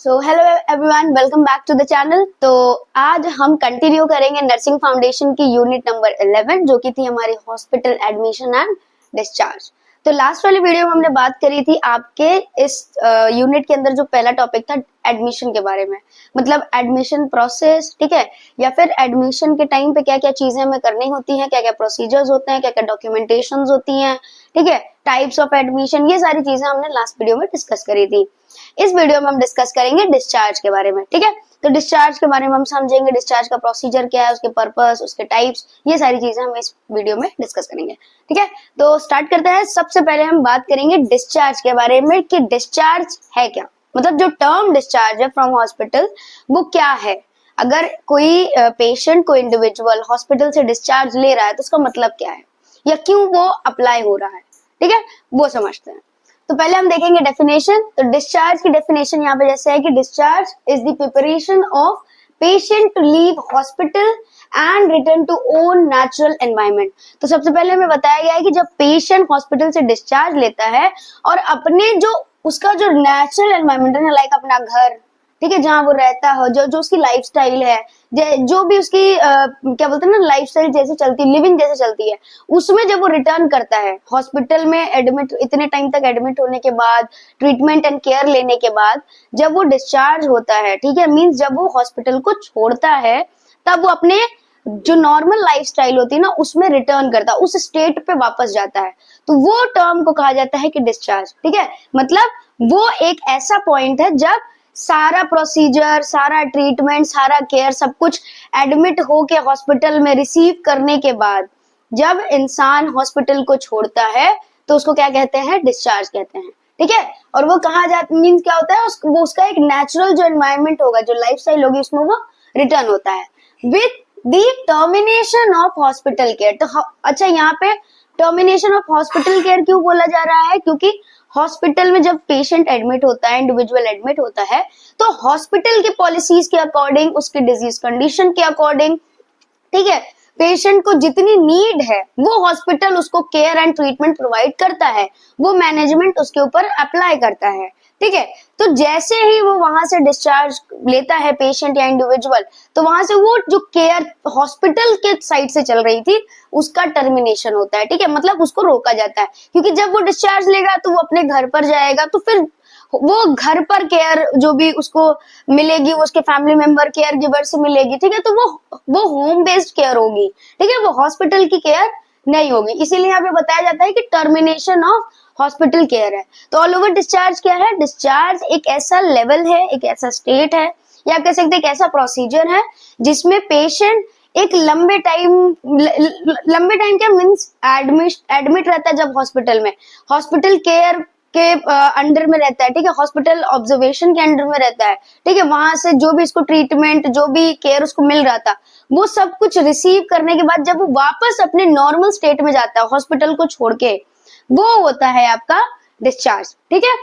So hello everyone, welcome back to the channel. तो आज हम कंटिन्यू करेंगे नर्सिंग फाउंडेशन की यूनिट नंबर 11 जो कि थी हमारी हॉस्पिटल एडमिशन एंड डिस्चार्ज। तो लास्ट वाली वीडियो में हमने बात करी थी आपके इस यूनिट के अंदर जो पहला टॉपिक था एडमिशन के बारे में, मतलब एडमिशन प्रोसेस, ठीक है, या फिर एडमिशन के टाइम पे क्या क्या चीजें हमें करनी होती हैं, क्या क्या प्रोसीजर्स होते हैं, क्या क्या डॉक्यूमेंटेशंस होती हैं, ठीक है, टाइप्स ऑफ एडमिशन, ये सारी चीजें हमने लास्ट वीडियो में डिस्कस करी थी। इस वीडियो में हम डिस्कस करेंगे डिस्चार्ज के बारे में, ठीक है। तो डिस्चार्ज के बारे में हम समझेंगे, डिस्चार्ज का प्रोसीजर क्या है, उसके पर्पस, उसके टाइप्स, ये सारी चीजें हम इस वीडियो में डिस्कस करेंगे, ठीक है। तो स्टार्ट करते हैं। सबसे पहले हम बात करेंगे डिस्चार्ज के बारे में कि डिस्चार्ज है क्या, मतलब जो टर्म डिस्चार्ज है फ्रॉम हॉस्पिटल वो क्या है। अगर कोई पेशेंट, कोई इंडिविजुअल हॉस्पिटल से डिस्चार्ज ले रहा है तो उसका मतलब क्या है या क्यों वो अप्लाई हो रहा है, ठीक है, वो समझते हैं। तो पहले हम देखेंगे डेफिनेशन। तो डिस्चार्ज की डेफिनेशन यहाँ पे जैसे है कि discharge is the preparation of patient to leave hospital and return to own natural environment. तो सबसे पहले हमें बताया गया है कि जब पेशेंट हॉस्पिटल से डिस्चार्ज लेता है और अपने जो उसका जो नेचुरल एनवायरनमेंट है, लाइक अपना घर, ठीक है, जहाँ वो रहता हो, जो जो उसकी लाइफस्टाइल है, जो भी उसकी क्या बोलते हैं ना, लाइफस्टाइल जैसे चलती, लिविंग जैसे चलती है, उसमें जब वो रिटर्न करता है हॉस्पिटल में एडमिट, इतने टाइम तक एडमिट होने के बाद, ट्रीटमेंट एंड केयर लेने के बाद जब वो डिस्चार्ज होता है, ठीक है, मीन्स जब वो हॉस्पिटल को छोड़ता है तब वो अपने जो नॉर्मल लाइफस्टाइल होती है ना उसमें रिटर्न करता है, उस स्टेट पे वापस जाता है, तो वो टर्म को कहा जाता है कि डिस्चार्ज, ठीक है। मतलब वो एक ऐसा पॉइंट है जब सारा प्रोसीजर, सारा ट्रीटमेंट, सारा केयर, सब कुछ एडमिट होके हॉस्पिटल में रिसीव करने के बाद जब इंसान हॉस्पिटल को छोड़ता है तो उसको क्या कहते हैं, डिस्चार्ज कहते हैं, ठीक है। और वो कहाँ जाता, मीन्स क्या होता है, वो उसका एक नेचुरल जो एनवायरनमेंट होगा, जो लाइफस्टाइल होगी, उसमें वो रिटर्न होता है with the termination of hospital care. तो अच्छा, यहाँ पे टर्मिनेशन ऑफ हॉस्पिटल केयर क्यों बोला जा रहा है, क्योंकि हॉस्पिटल में जब पेशेंट एडमिट होता है, इंडिविजुअल एडमिट होता है, तो हॉस्पिटल की पॉलिसीज के अकॉर्डिंग, उसके डिजीज कंडीशन के अकॉर्डिंग, ठीक है, पेशेंट को जितनी नीड है वो हॉस्पिटल उसको केयर एंड ट्रीटमेंट प्रोवाइड करता है, वो मैनेजमेंट उसके ऊपर अप्लाई करता है, ठीक है। तो जैसे ही वो वहां से डिस्चार्ज लेता है पेशेंट या इंडिविजुअल, तो वहां से वो जो केयर हॉस्पिटल के साइड से चल रही थी उसका टर्मिनेशन होता है, ठीक है, मतलब उसको रोका जाता है, क्योंकि जब वो डिस्चार्ज लेगा तो वो अपने घर पर जाएगा, तो फिर वो घर पर केयर जो भी उसको मिलेगी वो उसके फैमिली मेंबर केयर गिवर से मिलेगी, ठीक है, तो वो होम बेस्ड केयर होगी, ठीक है, वो हॉस्पिटल की केयर नहीं होगी। इसीलिए यहाँ पे बताया जाता है कि टर्मिनेशन ऑफ हॉस्पिटल केयर है। तो ऑल ओवर डिस्चार्ज क्या है, डिस्चार्ज एक ऐसा लेवल है, एक ऐसा स्टेट है, या कह सकते हैं एक ऐसा प्रोसीजर है जिसमें पेशेंट एक लंबे टाइम क्या मीन्स एडमिट रहता है, जब हॉस्पिटल में, हॉस्पिटल केयर के अंडर में रहता है, ठीक है, हॉस्पिटल ऑब्जर्वेशन के अंडर में रहता है, ठीक है, वहां से जो भी इसको ट्रीटमेंट, जो भी केयर उसको मिल रहा था, वो सब कुछ रिसीव करने के बाद जब वो वापस अपने नॉर्मल स्टेट में जाता है हॉस्पिटल को छोड़ के, वो होता है आपका डिस्चार्ज, ठीक है।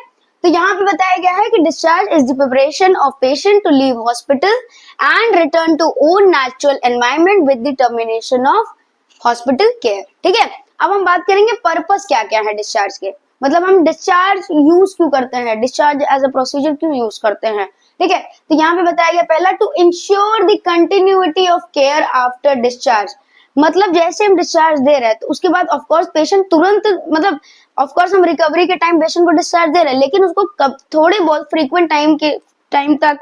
तो यहाँ पे बताया गया है कि discharge is the preparation of patient to leave hospital and return to own natural environment with the termination of hospital care, ठीक है। अब हम बात करेंगे पर्पस क्या क्या है डिस्चार्ज के, मतलब हम डिस्चार्ज यूज क्यों करते हैं, डिस्चार्ज एज अ प्रोसीजर क्यों यूज करते हैं, ठीक है। तो यहाँ पे बताया गया पहला, to ensure the continuity of care after discharge, मतलब जैसे हम डिस्चार्ज दे रहे हैं तो उसके बाद ऑफ कोर्स पेशेंट तुरंत, मतलब ऑफ कोर्स हम रिकवरी के टाइम पेशेंट को डिस्चार्ज दे रहे हैं, लेकिन उसको कब थोड़े बहुत फ्रीक्वेंट टाइम तक,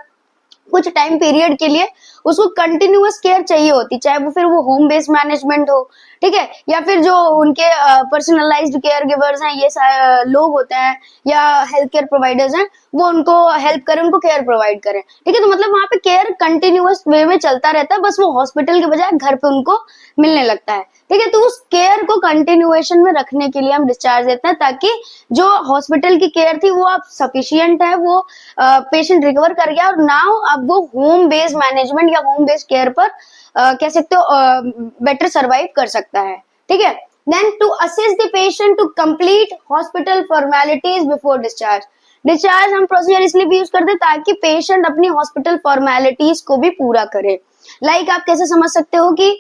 कुछ टाइम पीरियड के लिए उसको कंटिन्यूअस केयर चाहिए होती, चाहे वो फिर वो होम बेस्ड मैनेजमेंट हो, ठीक है, या फिर जो उनके पर्सनलाइज्ड केयर गिवर्स हैं, ये लोग होते हैं, या हेल्थ केयर प्रोवाइडर्स हैं, वो उनको हेल्प करें, उनको केयर प्रोवाइड करें, ठीक है। तो मतलब वहां पे केयर कंटिन्यूअस वे में चलता रहता है, बस वो हॉस्पिटल के बजाय घर पे उनको मिलने लगता है, ठीक है। तो उस केयर को कंटिन्यूएशन में रखने के लिए हम डिस्चार्ज देते हैं, ताकि जो हॉस्पिटल की केयर थी वो अब सफिशियंट है, वो पेशेंट रिकवर कर गया और नाउ अब वो होम बेस्ड मैनेजमेंट या होम बेस्ड केयर पर कह सकते हो बेटर सरवाइव कर सकता है, ठीक है। Then to assist the patient to complete hospital formalities before discharge, discharge हम प्रोसीजर इसलिए भी यूज करते हैं ताकि पेशेंट अपनी हॉस्पिटल फॉर्मेलिटीज को भी पूरा करे, लाइक आप कैसे समझ सकते हो कि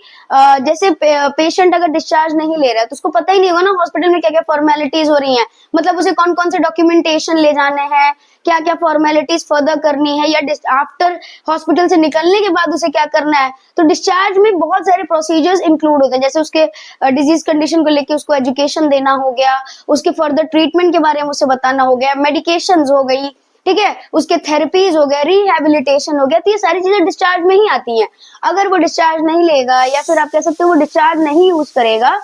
जैसे पेशेंट अगर डिस्चार्ज नहीं ले रहा है तो उसको पता ही नहीं होगा ना हॉस्पिटल में क्या क्या फॉर्मेलिटीज हो रही हैं, मतलब उसे कौन कौन से डॉक्यूमेंटेशन ले जाने हैं, क्या क्या फॉर्मेलिटीज फर्दर करनी है, या आफ्टर हॉस्पिटल से निकलने के बाद उसे क्या करना है। तो डिस्चार्ज में बहुत सारे प्रोसीजर्स इंक्लूड होते हैं, जैसे उसके डिजीज कंडीशन को लेके उसको एजुकेशन देना हो गया, उसके फर्दर ट्रीटमेंट के बारे में उसे बताना हो गया, मेडिकेशंस हो गई, ठीक है, उसके थेरेपीज हो गया, रिहेबिलिटेशन हो गया। तो ये सारी चीजें डिस्चार्ज में ही आती हैं। अगर वो डिस्चार्ज नहीं लेगा या फिर आप कह सकते हो वो डिस्चार्ज नहीं यूज करेगा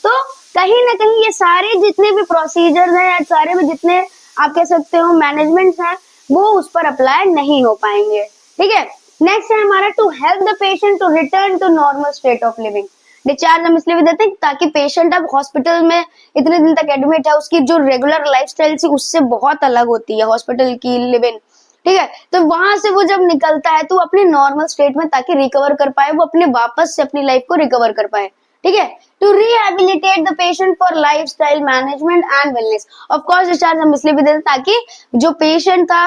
तो कहीं ना कहीं ये सारे जितने भी प्रोसीजर्स हैं या सारे में जितने आप कह सकते हो मैनेजमेंट है वो उस पर अप्लाई नहीं हो पाएंगे। ठीक है, नेक्स्ट है हमारा to help the patient to return to normal state of living. Discharge हम इसलिए भी देते हैं ताकि पेशेंट अब हॉस्पिटल में इतने दिन तक एडमिट है, उसकी जो रेगुलर लाइफस्टाइल थी उससे बहुत अलग होती है हॉस्पिटल की लिविंग। ठीक है, तो वहां से वो जब निकलता है तो अपने नॉर्मल स्टेट में ताकि रिकवर कर पाए, वो अपने वापस से अपनी लाइफ को रिकवर कर पाए। ठीक है, to rehabilitate the patient for lifestyle management and wellness. Of course discharge हम इसलिए भी देते हैं ताकि जो पेशेंट था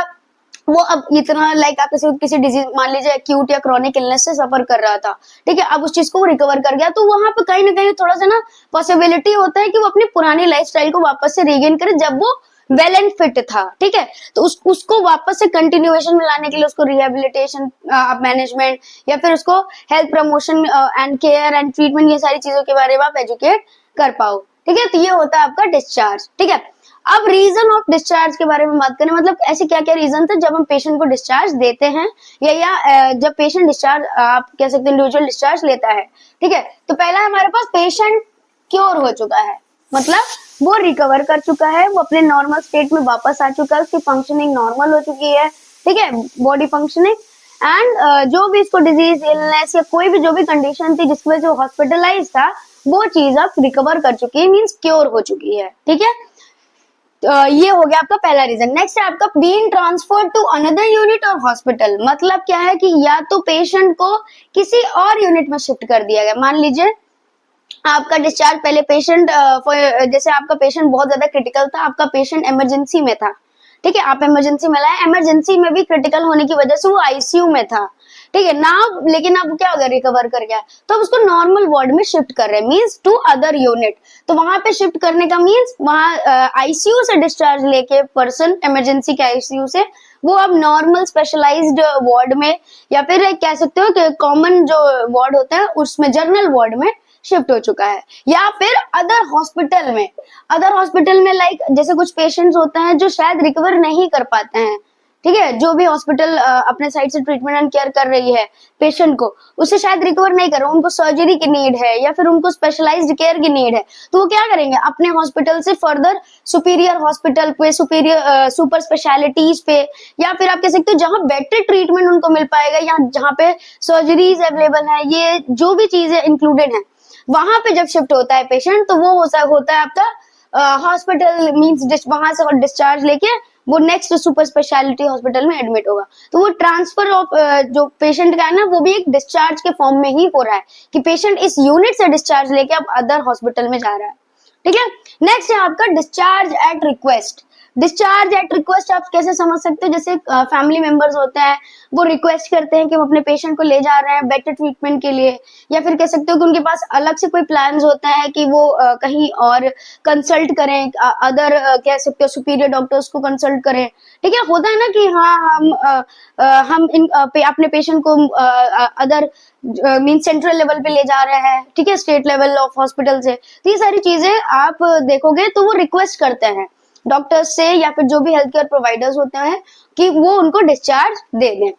वो अब इतना लाइक आप किसी डिजीज मान लीजिए एक्यूट या क्रॉनिक इलनेस से सफर कर रहा था, ठीक है, अब उस चीज को रिकवर कर गया तो वहां पे कहीं ना कहीं थोड़ा सा ना पॉसिबिलिटी होता है कि वो अपनी पुरानी लाइफस्टाइल को वापस से रीगेन करे जब वो वेल एंड फिट था। ठीक है, तो उसको वापस से कंटिन्यूएशन में लाने के लिए उसको रिहेबिलिटेशन मैनेजमेंट या फिर उसको health promotion and care and treatment, ये सारी चीजों के बारे में आप एजुकेट कर पाओ। ठीक है, तो ये होता है आपका डिस्चार्ज। ठीक है, अब रीजन ऑफ डिस्चार्ज के बारे में बात करें, मतलब ऐसे क्या क्या रीजन थे जब हम पेशेंट को डिस्चार्ज देते हैं या जब पेशेंट डिस्चार्ज आप कह सकते हैं इंडिविजुअल डिस्चार्ज लेता है। ठीक है, तो पहला हमारे पास पेशेंट क्योर हो चुका है, मतलब वो रिकवर कर चुका है, वो अपने नॉर्मल स्टेट में वापस आ चुका है, उसकी फंक्शनिंग नॉर्मल हो चुकी है। ठीक है, बॉडी फंक्शनिंग एंड जो भी इसको डिजीज इलनेस या कोई भी जो भी कंडीशन थी जिसकी वजह से हॉस्पिटलाइज था वो चीज अब रिकवर कर चुकी है, मीन्स क्योर हो चुकी है। ठीक है, ये हो गया आपका पहला रीजन। नेक्स्ट है आपका being transferred to another unit और हॉस्पिटल। मतलब क्या है कि या तो पेशेंट को किसी और यूनिट में शिफ्ट कर दिया गया, मान लीजिए आपका डिस्चार्ज पहले पेशेंट जैसे आपका पेशेंट बहुत ज्यादा क्रिटिकल था, आपका पेशेंट इमरजेंसी में था। ठीक है, आप इमरजेंसी में लाए, इमरजेंसी में भी क्रिटिकल होने की वजह से वो आईसीयू में था। ठीक है ना, लेकिन अब क्या हो गया, रिकवर कर गया, तो अब उसको नॉर्मल वार्ड में शिफ्ट कर रहे हैं, मींस टू अदर यूनिट। तो वहां पे शिफ्ट करने का मींस वहां आईसीयू से डिस्चार्ज लेके पर्सन इमरजेंसी के आईसीयू से वो अब नॉर्मल स्पेशलाइज्ड वार्ड में या फिर कह सकते हो कि कॉमन जो वार्ड होता है उसमें जनरल वार्ड में शिफ्ट हो चुका है, या फिर अदर हॉस्पिटल में। अदर हॉस्पिटल में लाइक जैसे कुछ पेशेंट्स होते हैं जो शायद रिकवर नहीं कर पाते हैं। ठीक है, जो भी हॉस्पिटल अपने साइड से ट्रीटमेंट एंड केयर कर रही है पेशेंट को, उसे शायद रिकवर नहीं कर रहा, उनको सर्जरी की नीड है या फिर उनको स्पेशलाइज्ड केयर की नीड है, तो वो क्या करेंगे, अपने हॉस्पिटल से फर्दर सुपीरियर हॉस्पिटल पे, सुपीरियर सुपर स्पेशलिटीज पे, या फिर आप कह सकते हो जहां बेटर ट्रीटमेंट उनको मिल पाएगा या जहां पे सर्जरीज अवेलेबल है, ये जो भी चीजें इंक्लूडेड है, वहां पे जब शिफ्ट होता है पेशेंट तो वो होता है आपका हॉस्पिटल मींस वहां से डिस्चार्ज लेके वो नेक्स्ट सुपर स्पेशलिटी हॉस्पिटल में एडमिट होगा। तो वो ट्रांसफर ऑफ जो पेशेंट का है ना वो भी एक डिस्चार्ज के फॉर्म में ही हो रहा है कि पेशेंट इस यूनिट से डिस्चार्ज लेके अब अदर हॉस्पिटल में जा रहा है। ठीक है, नेक्स्ट है आपका discharge eight request. Discharge eight request आप कैसे समझ सकते हो, जैसे फैमिली मेंबर्स होते हैं वो रिक्वेस्ट करते हैं कि हम अपने पेशेंट को ले जा रहे हैं बेटर ट्रीटमेंट के लिए, या फिर कह सकते हो कि उनके पास अलग से कोई प्लान्स होता है कि वो कहीं और कंसल्ट करें, अदर कह सकते हो सुपीरियर डॉक्टर्स को कंसल्ट करें। ठीक है, होता है ना कि हाँ हम अपने पेशेंट को अदर मीन सेंट्रल लेवल पे ले जा रहे हैं, ठीक है, स्टेट लेवल ऑफ हॉस्पिटल से। तो ये सारी चीजें आप देखोगे तो वो रिक्वेस्ट करते हैं डॉक्टर्स से या फिर जो भी हेल्थ केयर प्रोवाइडर्स होते हैं कि वो उनको डिस्चार्ज दे दें।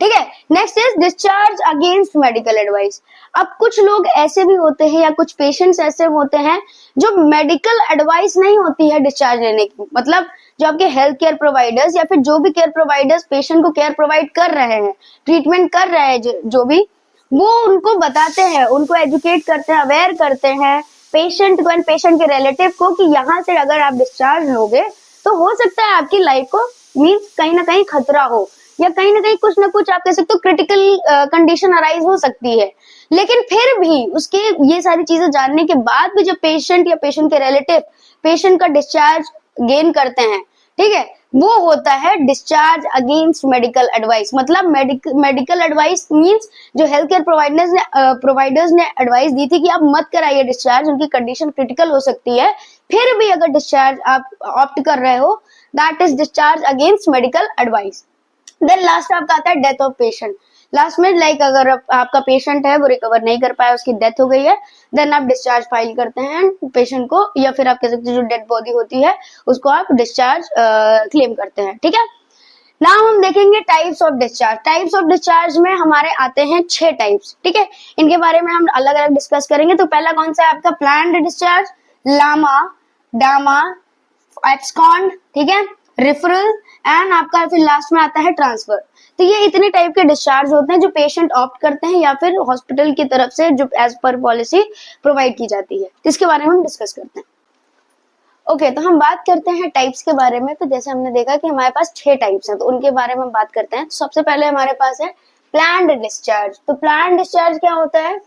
ठीक है, next is discharge against medical advice. अब कुछ लोग ऐसे भी होते हैं या कुछ पेशेंट्स ऐसे होते हैं जो मेडिकल एडवाइस नहीं होती है डिस्चार्ज लेने की, मतलब जो आपके हेल्थ केयर प्रोवाइडर्स या फिर जो भी केयर प्रोवाइडर्स पेशेंट को केयर प्रोवाइड कर रहे हैं, ट्रीटमेंट कर रहे हैं, जो भी वो उनको बताते हैं, उनको एजुकेट करते हैं, अवेयर करते हैं पेशेंट को एंड पेशेंट के रिलेटिव को कि यहाँ से अगर आप डिस्चार्ज लोगे तो हो सकता है आपकी लाइफ को मीन्स कहीं ना कहीं खतरा हो या कहीं ना कहीं कुछ ना कुछ आप कह सकते हो क्रिटिकल कंडीशन अराइज हो सकती है। लेकिन फिर भी उसके ये सारी चीजें जानने के बाद भी जब पेशेंट या पेशेंट के रिलेटिव पेशेंट का डिस्चार्ज गेन करते हैं, ठीक है, वो होता है डिस्चार्ज अगेंस्ट मेडिकल एडवाइस। मतलब मेडिकल एडवाइस मींस जो हेल्थ केयर प्रोवाइडर्स ने एडवाइस दी थी कि आप मत कराइए डिस्चार्ज, उनकी कंडीशन क्रिटिकल हो सकती है, फिर भी अगर डिस्चार्ज आप ऑप्ट कर रहे हो, that is discharge against medical advice. Then last आपका आता है डेथ ऑफ पेशेंट। लास्ट में लाइक अगर आपका पेशेंट है वो रिकवर नहीं कर पाया, उसकी डेथ हो गई है, देन आप डिस्चार्ज फाइल करते हैं पेशेंट को, या फिर आप कह सकते हैं जो डेड बॉडी होती है उसको आप डिस्चार्ज क्लेम करते हैं। ठीक है, नाउ हम देखेंगे types of discharge. Types of discharge में हमारे आते हैं 6 टाइप्स। ठीक है, इनके बारे में हम अलग अलग डिस्कस करेंगे। तो पहला कौन सा है आपका प्लान्ड डिस्चार्ज, लामा, डामा, एब्सकॉन्ड, ठीक है, रेफरल एंड आपका फिर लास्ट में आता है ट्रांसफर। तो ये इतने टाइप के डिस्चार्ज होते हैं जो पेशेंट ऑप्ट करते हैं या फिर हॉस्पिटल की तरफ से जो एज पर पॉलिसी प्रोवाइड की जाती है, इसके बारे में हम डिस्कस करते हैं। ओके, तो हम बात करते हैं टाइप्स के बारे में। तो जैसे हमने देखा कि हमारे पास 6 टाइप्स हैं, तो उनके बारे में हम बात करते हैं। तो सबसे पहले हमारे पास है प्लान्ड डिस्चार्ज। तो प्लान्ड डिस्चार्ज क्या होता है?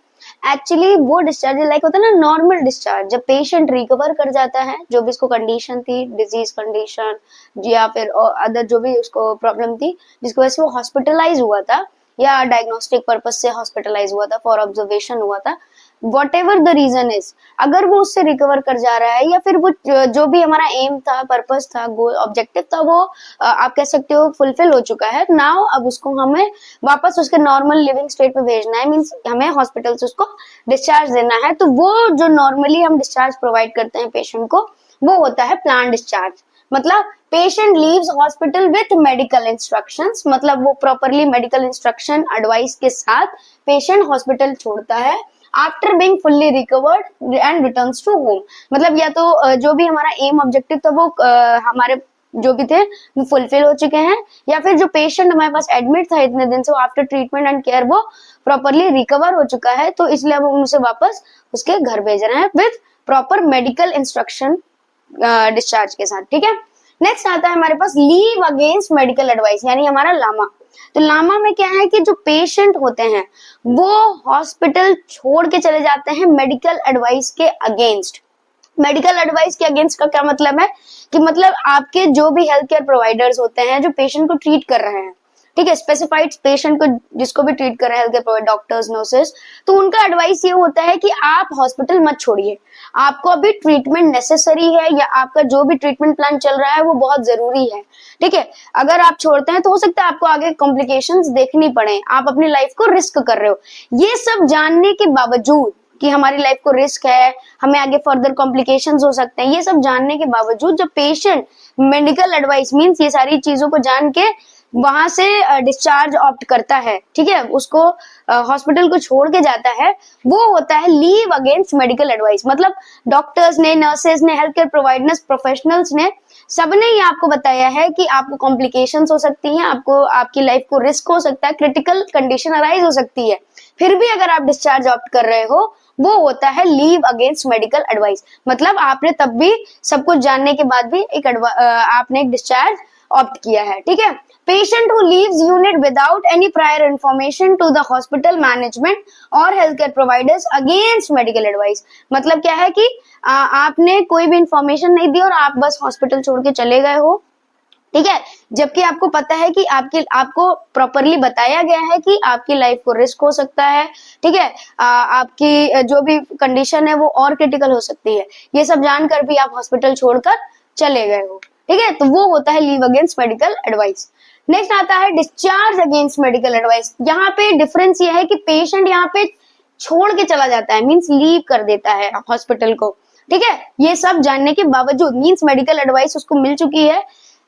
एक्चुअली वो डिस्चार्ज लाइक होता है ना नॉर्मल डिस्चार्ज, जब पेशेंट रिकवर कर जाता है, जो भी उसको कंडीशन थी, डिजीज कंडीशन या फिर अदर जो भी उसको प्रॉब्लम थी जिसकी वजह से वो हॉस्पिटलाइज हुआ था या डायग्नोस्टिक पर्पज से हॉस्पिटलाइज हुआ था, फॉर ऑब्जर्वेशन हुआ था, whatever the reason is, अगर वो उससे रिकवर कर जा रहा है या फिर वो जो भी हमारा एम था, पर्पस था, गोल, ऑब्जेक्टिव था, वो आप कह सकते हो फुलफिल हो चुका है, नाउ अब उसको हमें वापस उसके नॉर्मल लिविंग स्टेट पे भेजना है, मींस हमें हॉस्पिटल से उसको डिस्चार्ज देना है। तो वो जो नॉर्मली हम डिस्चार्ज प्रोवाइड करते हैं पेशेंट को, वो होता है प्लान डिस्चार्ज। मतलब patient leaves hospital with medical instructions, मतलब वो प्रॉपरली मेडिकल इंस्ट्रक्शन एडवाइस के साथ पेशेंट हॉस्पिटल छोड़ता है after being fully recovered and returns to home. मतलब या तो जो भी हमारा एम ऑब्जेक्टिव था वो हमारे जो भी थे वो फुलफिल हो चुके हैं, या फिर जो पेशेंट हमारे पास एडमिट था इतने दिन से, वो आफ्टर ट्रीटमेंट एंड केयर वो प्रॉपरली रिकवर हो चुका है, तो इसलिए अब हम उसे वापस उसके घर भेज रहे हैं with proper medical instruction discharge के साथ। ठीक है, नेक्स्ट आता है हमारे पास लीव अगेंस्ट मेडिकल एडवाइस, यानी हमारा लामा। तो लामा में क्या है कि जो पेशेंट होते हैं वो हॉस्पिटल छोड़ के चले जाते हैं मेडिकल एडवाइस के अगेंस्ट। मेडिकल एडवाइस के अगेंस्ट का क्या मतलब है कि मतलब आपके जो भी हेल्थ केयर प्रोवाइडर्स होते हैं जो पेशेंट को ट्रीट कर रहे हैं, ठीक है, स्पेसिफाइड पेशेंट को जिसको भी ट्रीट कर रहे हैं health care provider, doctors, nurses, तो उनका एडवाइस ये होता है कि आप हॉस्पिटल मत छोड़िए, आपको अभी ट्रीटमेंट नेसेसरी है या आपका जो भी ट्रीटमेंट प्लान चल रहा है वो बहुत जरूरी है। ठीक है, अगर आप छोड़ते हैं तो हो सकता है आपको आगे कॉम्प्लिकेशंस देखनी पड़े, आप अपनी लाइफ को रिस्क कर रहे हो। ये सब जानने के बावजूद कि हमारी लाइफ को रिस्क है, हमें आगे फर्दर कॉम्प्लिकेशंस हो सकते हैं, ये सब जानने के बावजूद जब पेशेंट मेडिकल एडवाइस मींस ये सारी चीजों को जान के वहां से डिस्चार्ज ऑप्ट करता है, ठीक है, उसको हॉस्पिटल को छोड़ के जाता है, वो होता है लीव अगेंस्ट मेडिकल एडवाइस। मतलब डॉक्टर्स ने, नर्सेज ने, हेल्थ केयर प्रोवाइडर्स, प्रोफेशनल्स ने, सबने ही आपको बताया है कि आपको कॉम्प्लिकेशंस हो सकती हैं, आपको आपकी लाइफ को रिस्क हो सकता है, क्रिटिकल कंडीशन अराइज हो सकती है, फिर भी अगर आप डिस्चार्ज ऑप्ट कर रहे हो, वो होता है लीव अगेंस्ट मेडिकल एडवाइस। मतलब आपने तब भी सब कुछ जानने के बाद भी आपने एक डिस्चार्ज ऑप्ट किया है। ठीक है, patient who leaves unit without any prior information to the hospital management or healthcare providers against medical advice। मतलब क्या है कि आपने कोई भी इंफॉर्मेशन नहीं दी और आप बस हॉस्पिटल छोड़ के चले गए हो, ठीक है, जबकि आपको पता है कि आपको प्रॉपरली बताया गया है कि आपकी लाइफ को रिस्क हो सकता है, ठीक है, आपकी जो भी कंडीशन है वो और क्रिटिकल हो सकती है, ये सब जानकर भी आप हॉस्पिटल छोड़कर चले गए हो। ठीक है, तो वो होता है leave against medical advice. Next आता है डिस्चार्ज अगेंस्ट मेडिकल एडवाइस। यहाँ पे डिफरेंस ये है कि पेशेंट यहाँ पे छोड़ के चला जाता है, मींस लीव कर देता है हॉस्पिटल को। ठीक है, ये सब जानने के बावजूद, मींस मेडिकल एडवाइस उसको मिल चुकी है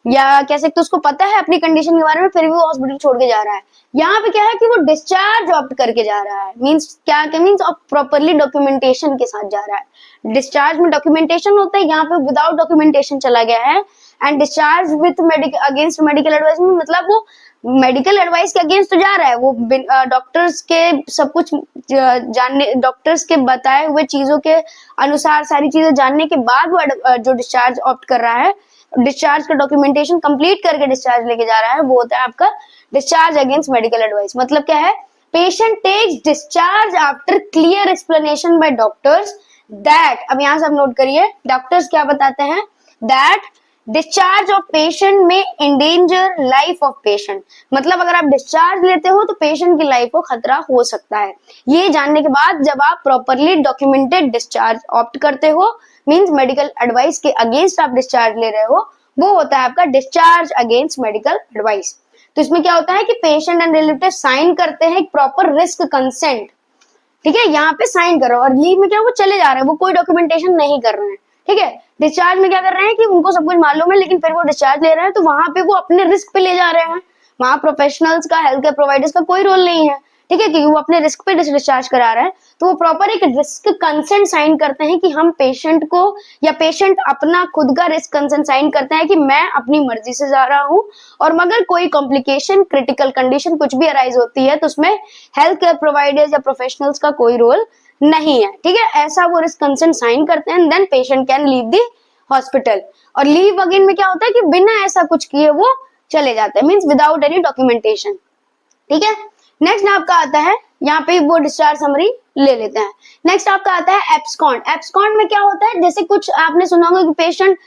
या कह सकते उसको पता है अपनी कंडीशन के बारे में, फिर भी वो हॉस्पिटल छोड़ के जा रहा है। यहाँ पे क्या है कि वो डिस्चार्ज ऑप्ट करके जा रहा है, मींस क्या मींस प्रॉपरली डॉक्यूमेंटेशन के साथ जा रहा है। डिस्चार्ज में डॉक्यूमेंटेशन होता है, यहाँ पे विदाउट डॉक्यूमेंटेशन चला गया है। And discharge with against medical advice में मतलब वो मेडिकल एडवाइस के अगेंस्ट तो जा रहा है, वो डॉक्टर्स के सब कुछ जानने, डॉक्टर्स के बताए हुए चीजों के अनुसार सारी चीजें जानने के बाद वो जो डिस्चार्ज ऑप्ट कर रहा है, डिस्चार्ज का डॉक्यूमेंटेशन कंप्लीट करके डिस्चार्ज लेके जा रहा है, वो होता है आपका डिस्चार्ज अगेंस्ट मेडिकल एडवाइस। मतलब क्या है, patient takes discharge after clear explanation by doctors that, अब यहाँ से आप नोट करिए डॉक्टर्स क्या बताते हैं, दैट डिस्चार्ज ऑफ पेशेंट में इंडेंजर लाइफ ऑफ पेशेंट, मतलब अगर आप डिस्चार्ज लेते हो तो पेशेंट की लाइफ को खतरा हो सकता है। ये जानने के बाद जब आप प्रॉपरली डॉक्यूमेंटेड डिस्चार्ज ऑप्ट करते हो, मींस मेडिकल एडवाइस के अगेंस्ट आप डिस्चार्ज ले रहे हो, वो होता है आपका डिस्चार्ज अगेंस्ट मेडिकल एडवाइस। तो इसमें क्या होता है कि पेशेंट एंड रिलेटिव साइन करते हैं एक प्रॉपर रिस्क कंसेंट, ठीक है, यहाँ पे साइन करो, और लीव में क्या वो चले जा रहे हैं, वो कोई डॉक्यूमेंटेशन नहीं कर रहे हैं, ठीक है। डिस्चार्ज में क्या कर रहे हैं कि उनको सब कुछ मालूम है लेकिन फिर वो डिस्चार्ज ले रहे हैं, तो वहां पे वो अपने रिस्क पे ले जा रहे हैं, वहां प्रोफेशनल्स का, हेल्थ केयर प्रोवाइडर्स का कोई रोल नहीं है, ठीक है, क्योंकि वो अपने रिस्क पे डिस्चार्ज करा रहे हैं। तो वो प्रॉपर एक रिस्क कंसेंट साइन करते हैं कि हम पेशेंट को, या पेशेंट अपना खुद का रिस्क कंसेंट साइन करते हैं कि मैं अपनी मर्जी से जा रहा हूँ, और मगर कोई कॉम्प्लिकेशन, क्रिटिकल कंडीशन कुछ भी अराइज होती है तो उसमें हेल्थ केयर प्रोवाइडर्स या प्रोफेशनल्स का कोई रोल नहीं है, ठीक है। ऐसा वो रिस्क कंसेंट साइन करते हैं, then patient can leave the hospital. और लीव अगेन में क्या होता है कि बिना ऐसा कुछ किए वो चले जाते हैं, मींस विदाउट एनी डॉक्यूमेंटेशन, ठीक है। नेक्स्ट आपका आता है, यहाँ पे वो डिस्चार्ज समरी ले लेते हैं। नेक्स्ट आपका आता है एब्सकॉन्ड। एब्सकॉन्ड में क्या होता है, जैसे कुछ आपने सुना होगा कि पेशेंट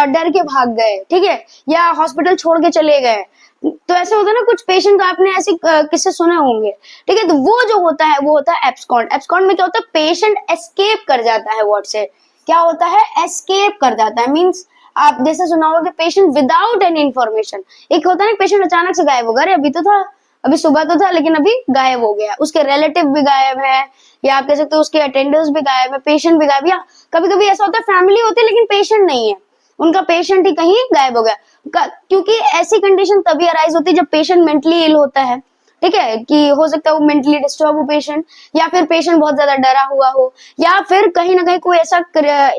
डर के भाग गए, ठीक है, या हॉस्पिटल छोड़ के चले गए, तो ऐसे होता है ना, कुछ पेशेंट आपने ऐसे किस्से सुने होंगे, ठीक है, तो वो जो होता है वो होता है एब्सकॉन्ड। एब्सकॉन्ड में क्या होता है, पेशेंट एस्केप कर जाता है वार्ड से, क्या होता है, एस्केप कर जाता है, मींस आप जैसे सुना होगा कि पेशेंट विदाउट एनी इन्फॉर्मेशन, एक होता है ना पेशेंट अचानक से गायब हो गया, अरे अभी तो था, अभी सुबह तो था लेकिन अभी गायब हो गया, उसके रिलेटिव भी गायब है, या आप कह सकते हो उसके अटेंडर्स भी गायब है, पेशेंट भी गायब, या कभी कभी ऐसा होता है फैमिली होती है लेकिन पेशेंट नहीं है, उनका पेशेंट ही कहीं गायब हो गया, क्योंकि ऐसी कंडीशन तभी अराइज होती है जब पेशेंट मेंटली इल होता है, ठीक है, कि हो सकता है वो मेंटली डिस्टर्ब हो पेशेंट, या फिर पेशेंट बहुत ज्यादा डरा हुआ हो, या फिर कहीं ना कहीं कोई ऐसा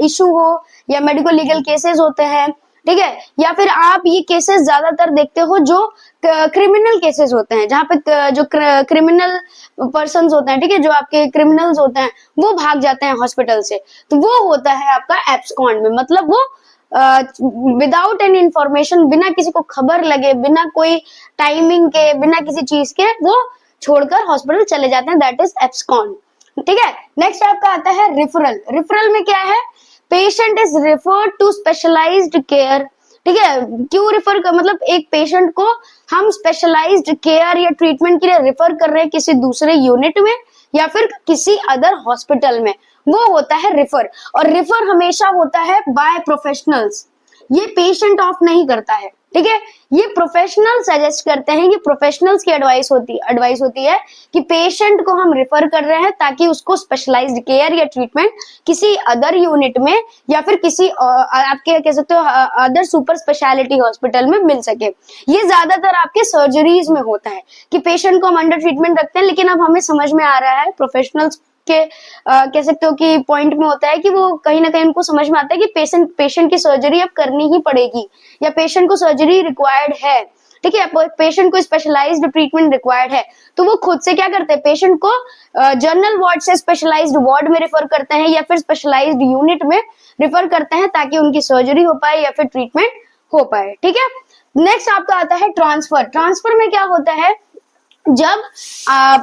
इशू हो, या मेडिकल लीगल केसेस होते हैं, ठीक है, या फिर आप ये केसेस ज्यादातर देखते हो जो क्रिमिनल केसेस होते हैं, जहाँ पे जो क्रिमिनल पर्संस होते हैं, ठीक है, जो आपके क्रिमिनल्स होते हैं वो भाग जाते हैं हॉस्पिटल से, तो वो होता है आपका एब्सकॉन्ड में, मतलब वो विदाउट एनी इंफॉर्मेशन, बिना किसी को खबर लगे, बिना कोई टाइमिंग के, बिना किसी चीज के वो छोड़कर हॉस्पिटल चले जाते हैं, दैट इज एब्सकॉन्ड, ठीक है। नेक्स्ट आपका आता है रिफरल। रिफरल में क्या है, patient is referred to specialised care, ठीक है, क्यों रेफर कर, मतलब एक पेशेंट को हम स्पेशलाइज्ड केयर या ट्रीटमेंट के लिए रेफर कर रहे हैं किसी दूसरे यूनिट में या फिर किसी अदर हॉस्पिटल में, वो होता है रेफर। और रेफर हमेशा होता है बाय प्रोफेशनल्स, ये पेशेंट ऑफ नहीं करता है, ठीक है, ये प्रोफेशनल सजेस्ट करते हैं, ये प्रोफेशनल्स की एडवाइस होती है कि पेशेंट को हम रेफर कर रहे हैं ताकि उसको स्पेशलाइज्ड केयर या ट्रीटमेंट किसी अदर यूनिट में या फिर किसी आपके कह सकते हो अदर सुपर स्पेशलिटी हॉस्पिटल में मिल सके। ये ज्यादातर आपके सर्जरीज में होता है कि पेशेंट को हम अंडर ट्रीटमेंट रखते हैं, लेकिन अब हमें समझ में आ रहा है प्रोफेशनल्स के कह सकते हो कि पॉइंट में होता है कि वो कहीं ना कहीं उनको समझ में आता है कि पेशेंट की सर्जरी अब करनी ही पड़ेगी या पेशेंट को सर्जरी रिक्वायर्ड है, ठीक है, पेशेंट को स्पेशलाइज्ड ट्रीटमेंट रिक्वायर्ड है, तो वो खुद से क्या करते हैं, पेशेंट को जनरल वार्ड से स्पेशलाइज्ड वार्ड में रेफर करते हैं या फिर स्पेशलाइज्ड यूनिट में रेफर करते हैं ताकि उनकी सर्जरी हो पाए या फिर ट्रीटमेंट हो पाए, ठीक है। नेक्स्ट आपका आता है ट्रांसफर। ट्रांसफर में क्या होता है, जब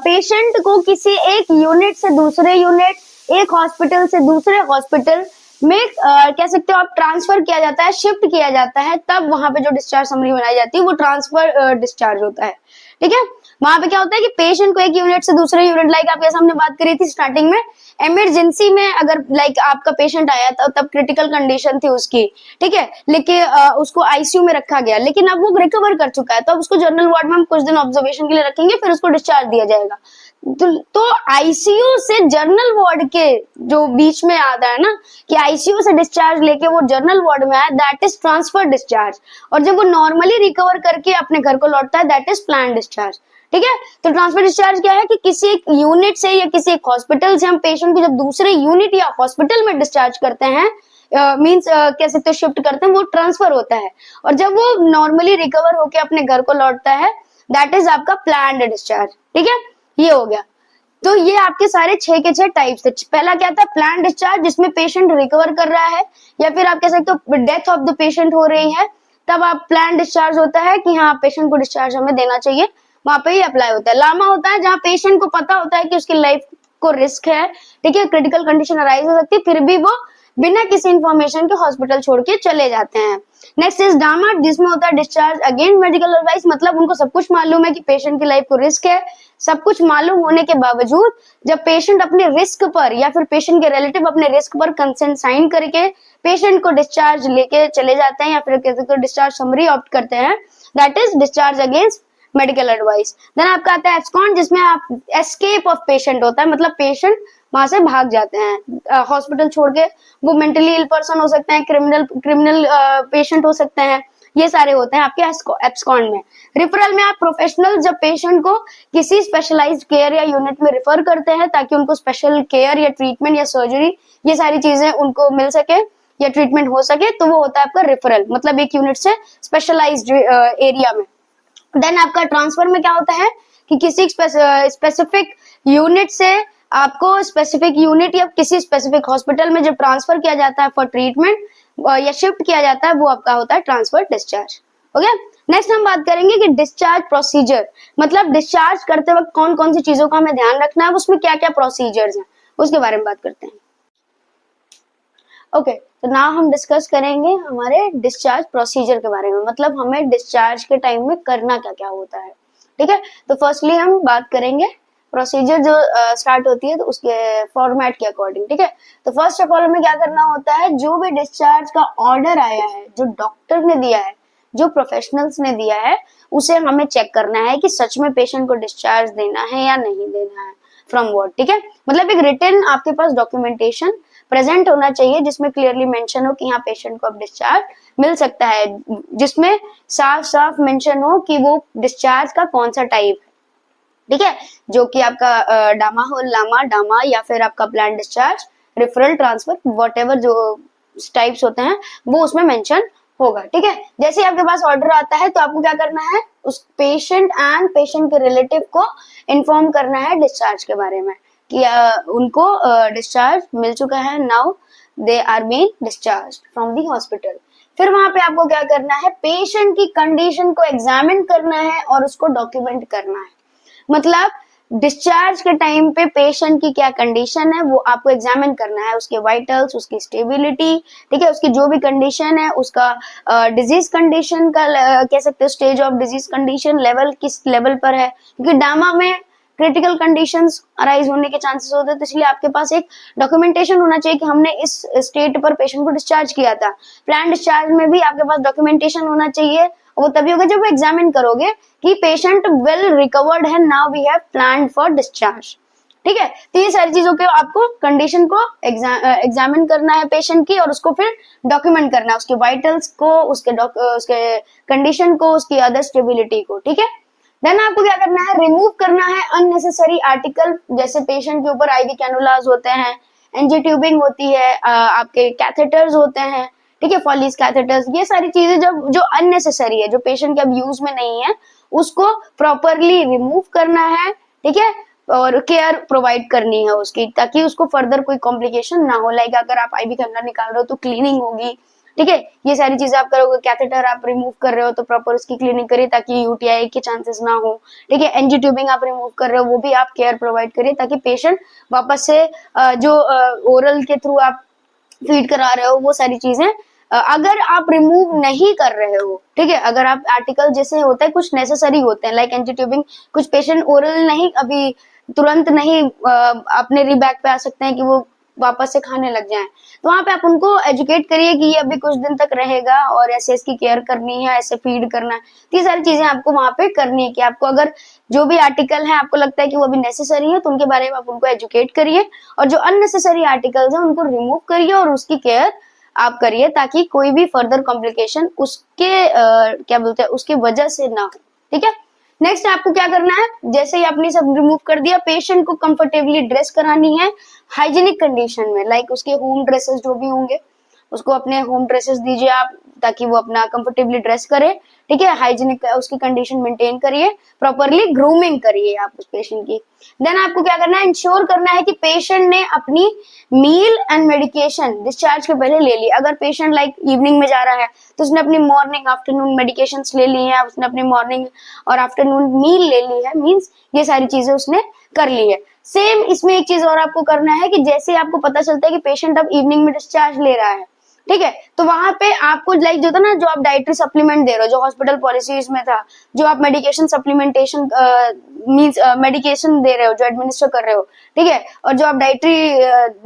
पेशेंट को किसी एक यूनिट से दूसरे यूनिट, एक हॉस्पिटल से दूसरे हॉस्पिटल में कह सकते हो आप ट्रांसफर किया जाता है, शिफ्ट किया जाता है, तब वहां पे जो डिस्चार्ज समरी बनाई जाती है वो ट्रांसफर डिस्चार्ज होता है, ठीक है। वहां पे क्या होता है कि पेशेंट को एक यूनिट से दूसरे यूनिट, लाइक आपके सामने बात करी थी स्टार्टिंग में, इमरजेंसी में अगर लाइक आपका पेशेंट आया था तब क्रिटिकल कंडीशन थी उसकी, ठीक है, लेकिन उसको आईसीयू में रखा गया, लेकिन अब वो रिकवर कर चुका है, तो अब उसको जनरल वार्ड में हम कुछ दिन ऑब्जर्वेशन के लिए रखेंगे, फिर उसको डिस्चार्ज दिया जाएगा। तो आईसीयू से जनरल वार्ड के जो बीच में आता है ना कि आईसीयू से डिस्चार्ज लेके वो जनरल वार्ड में आया, दैट इज ट्रांसफर डिस्चार्ज। और जब वो नॉर्मली रिकवर करके अपने घर को लौटता है, दैट इज प्लान डिस्चार्ज, ठीक है। तो ट्रांसफर डिस्चार्ज क्या है कि किसी एक यूनिट से या किसी एक हॉस्पिटल से हम पेशेंट को जब दूसरे यूनिट या हॉस्पिटल में डिस्चार्ज करते हैं, मींस कह सकते हो शिफ्ट करते हैं, वो ट्रांसफर होता है। और जब वो नॉर्मली रिकवर होके अपने घर को लौटता है, दैट इज आपका प्लान्ड डिस्चार्ज, ठीक है, ये हो गया। तो ये आपके सारे 6 के 6 टाइप्स थे। पहला क्या था, प्लान डिस्चार्ज, जिसमें पेशेंट रिकवर कर रहा है या फिर आप कह सकते हो डेथ ऑफ द पेशेंट हो रही है, तब आप प्लान डिस्चार्ज होता है कि हाँ पेशेंट को डिस्चार्ज हमें देना चाहिए, वहां पे ही अप्लाई होता है। लामा होता है जहाँ पेशेंट को पता होता है कि उसकी लाइफ को रिस्क है, ठीक है, क्रिटिकल कंडीशन अराइज हो सकती है, फिर भी वो बिना किसी इंफॉर्मेशन के हॉस्पिटल छोड़ के चले जाते हैं। नेक्स्ट इज डामा, जिसमें होता है डिस्चार्ज अगेंस्ट मेडिकल एडवाइस, मतलब उनको सब कुछ मालूम है कि पेशेंट की लाइफ को रिस्क है, सब कुछ मालूम होने के बावजूद जब पेशेंट अपने रिस्क पर या फिर पेशेंट के रिलेटिव अपने रिस्क पर कंसेंट साइन करके पेशेंट को डिस्चार्ज लेके चले जाते हैं या फिर डिस्चार्ज समरी ऑप्ट करते हैं, that is discharge against medical advice. Then आपका आता है एब्सकॉन्ड, जिसमें आप एस्केप ऑफ पेशेंट होता है, मतलब पेशेंट वहां से भाग जाते हैं हॉस्पिटल छोड़ के। वो मेंटली इल पर्सन हो सकते हैं, क्रिमिनल पेशेंट हो सकते हैं, ये सारे होते हैं आपके एब्सकॉन्ड में। रिफरल में आप प्रोफेशनल जब पेशेंट को किसी स्पेशलाइज्ड केयर या यूनिट में रिफर करते हैं ताकि उनको स्पेशल केयर या ट्रीटमेंट या सर्जरी ये सारी चीजें उनको मिल सके या ट्रीटमेंट हो सके, तो वो होता है आपका रेफरल, मतलब एक यूनिट से स्पेशलाइज्ड एरिया में। देन आपका ट्रांसफर में क्या होता है कि किसी स्पेसिफिक यूनिट से आपको स्पेसिफिक यूनिट या किसी स्पेसिफिक हॉस्पिटल में जब ट्रांसफर किया जाता है फॉर ट्रीटमेंट या शिफ्ट किया जाता है, वो आपका होता है ट्रांसफर डिस्चार्ज। ओके, नेक्स्ट हम बात करेंगे कि डिस्चार्ज प्रोसीजर, मतलब डिस्चार्ज करते वक्त कौन कौन सी चीजों का हमें ध्यान रखना है, उसमें क्या क्या प्रोसीजर्स हैं, उसके बारे में बात करते हैं। ओके, तो नाउ हम डिस्कस करेंगे हमारे डिस्चार्ज प्रोसीजर के बारे में, मतलब हमें डिस्चार्ज के टाइम में करना क्या क्या होता है। ठीक है, तो फर्स्टली हम बात करेंगे प्रोसीजर जो स्टार्ट होती है तो उसके फॉर्मेट के अकॉर्डिंग। ठीक है, तो फर्स्ट ऑफ ऑल हमें क्या करना होता है, जो भी डिस्चार्ज का ऑर्डर आया है, जो डॉक्टर ने दिया है, जो प्रोफेशनल्स ने दिया है, उसे हमें चेक करना है कि सच में पेशेंट को डिस्चार्ज देना है या नहीं देना है, फ्रॉम व्हाट। ठीक है, मतलब एक रिटन आपके पास डॉक्यूमेंटेशन प्रेजेंट होना चाहिए जिसमें क्लियरली मेंशन हो कि यहाँ पेशेंट को अब डिस्चार्ज मिल सकता है, जिसमें साफ साफ मेंशन हो कि वो डिस्चार्ज का कौन सा टाइप है। ठीक है, जो कि आपका डामा हो, लामा, डामा या फिर आपका plan discharge, referral, transfer, whatever जो टाइप्स होते हैं वो उसमें मेंशन होगा। ठीक है, जैसे आपके पास ऑर्डर आता है तो आपको क्या करना है, उस पेशेंट एंड पेशेंट के रिलेटिव को इन्फॉर्म करना है डिस्चार्ज के बारे में कि उनको डिस्चार्ज मिल चुका है, now they are being discharge from the hospital. फिर वहां पे आपको क्या करना है, पेशेंट की कंडीशन को एग्जामिन करना है और उसको डॉक्यूमेंट करना है। मतलब डिस्चार्ज के टाइम पे पेशेंट की क्या कंडीशन है वो आपको एग्जामिन करना है, उसके वाइटल्स, उसकी स्टेबिलिटी, ठीक है, उसकी जो भी कंडीशन है, उसका डिजीज कंडीशन का कह सकते हो stage of disease condition, level किस लेवल पर है, क्योंकि डामा में क्रिटिकल कंडीशंस अराइज होने के चांसेस होते हैं, तो इसलिए आपके पास एक डॉक्यूमेंटेशन होना चाहिए कि हमने इस स्टेट पर पेशेंट को डिस्चार्ज किया था। प्लान डिस्चार्ज में भी आपके पास डॉक्यूमेंटेशन होना चाहिए, वो तभी होगा जब एग्जामिन करोगे कि पेशेंट वेल रिकवर्ड है, now we have planned for discharge. ठीक है, तो ये सारी चीजों के आपको कंडीशन को एग्जामिन करना है पेशेंट की और उसको फिर डॉक्यूमेंट करना है, उसके वाइटल्स को, उसके कंडीशन को, उसकी अदर स्टेबिलिटी को। ठीक है, देन आपको क्या करना है, रिमूव करना है अननेसेसरी आर्टिकल, जैसे पेशेंट के ऊपर आईवी कैनुलास होते हैं, एनजी ट्यूबिंग होती है, आपके कैथेटर्स होते हैं, ठीक है, फॉलीज कैथेटर्स, ये सारी चीजें जो अननेसेसरी है, जो पेशेंट के अब यूज में नहीं है, उसको प्रॉपरली रिमूव करना है। ठीक है, और केयर प्रोवाइड करनी है उसकी, ताकि उसको फर्दर कोई कॉम्प्लिकेशन ना हो। लाइक अगर आप आईवी कैनुला निकाल रहे हो तो क्लीनिंग होगी, ठीक है, ये सारी चीजें आप करोगे। कैथेटर आप रिमूव कर रहे हो तो प्रॉपर उसकी क्लीनिंग करिए ताकि यूटीआई के चांसेस ना हो। ठीक है, एनजी ट्यूबिंग आप रिमूव कर रहे हो, वो भी आप केयर प्रोवाइड करिए ताकि पेशेंट वापस से जो ओरल के थ्रू आप फीड करा रहे हो वो सारी चीजें अगर आप रिमूव नहीं कर रहे हो, ठीक है, अगर आप आर्टिकल जैसे होता है कुछ नेसेसरी होते हैं लाइक एंटी ट्यूबिंग, कुछ पेशेंट ओरल नहीं अभी तुरंत नहीं अपने रिबैक पे आ सकते हैं कि वो वापस से खाने लग जाएं, तो वहां पे आप उनको एजुकेट करिए कि ये अभी कुछ दिन तक रहेगा और ऐसे इसकी केयर करनी है, ऐसे फीड करना है। तो ये सारी चीजें आपको वहां पे करनी है कि आपको अगर जो भी आर्टिकल है आपको लगता है कि वो अभी नेसेसरी है तो उनके बारे में आप उनको एजुकेट करिए, और जो अननेसेसरी आर्टिकल्स है उनको रिमूव करिए और उसकी केयर आप करिए ताकि कोई भी फर्दर कॉम्प्लिकेशन उसके क्या बोलते हैं उसकी वजह से ना हो। ठीक है, नेक्स्ट आपको क्या करना है, जैसे ही आपने सब रिमूव कर दिया, पेशेंट को कंफर्टेबली ड्रेस करानी है हाइजीनिक कंडीशन में, लाइक उसके होम ड्रेसेस जो भी होंगे उसको अपने होम ड्रेसेस दीजिए आप ताकि वो अपना कंफर्टेबली ड्रेस करे। ठीक है, हाइजीनिक उसकी कंडीशन मेंटेन करिए, प्रॉपरली ग्रूमिंग करिए आप उस पेशेंट की। देन आपको क्या करना है, इंश्योर करना है कि पेशेंट ने अपनी मील एंड मेडिकेशन डिस्चार्ज के पहले ले ली। अगर पेशेंट लाइक इवनिंग में जा रहा है तो उसने अपनी मॉर्निंग आफ्टरनून मेडिकेशन ले ली है, उसने अपनी मॉर्निंग और आफ्टरनून मील ले ली है, मीन्स ये सारी चीजें उसने कर ली है। सेम इसमें एक चीज और आपको करना है कि जैसे आपको पता चलता है कि पेशेंट अब इवनिंग में डिस्चार्ज ले रहा है, ठीक है। तो वहां पे आपको लाइक जो था ना, जो आप डाइटरी सप्लीमेंट दे रहे हो, जो हॉस्पिटल पॉलिसीज में था, जो आप मेडिकेशन सप्लीमेंटेशन मींस मेडिकेशन दे रहे हो, जो एडमिनिस्टर कर रहे हो, ठीक है, और जो आप डाइटरी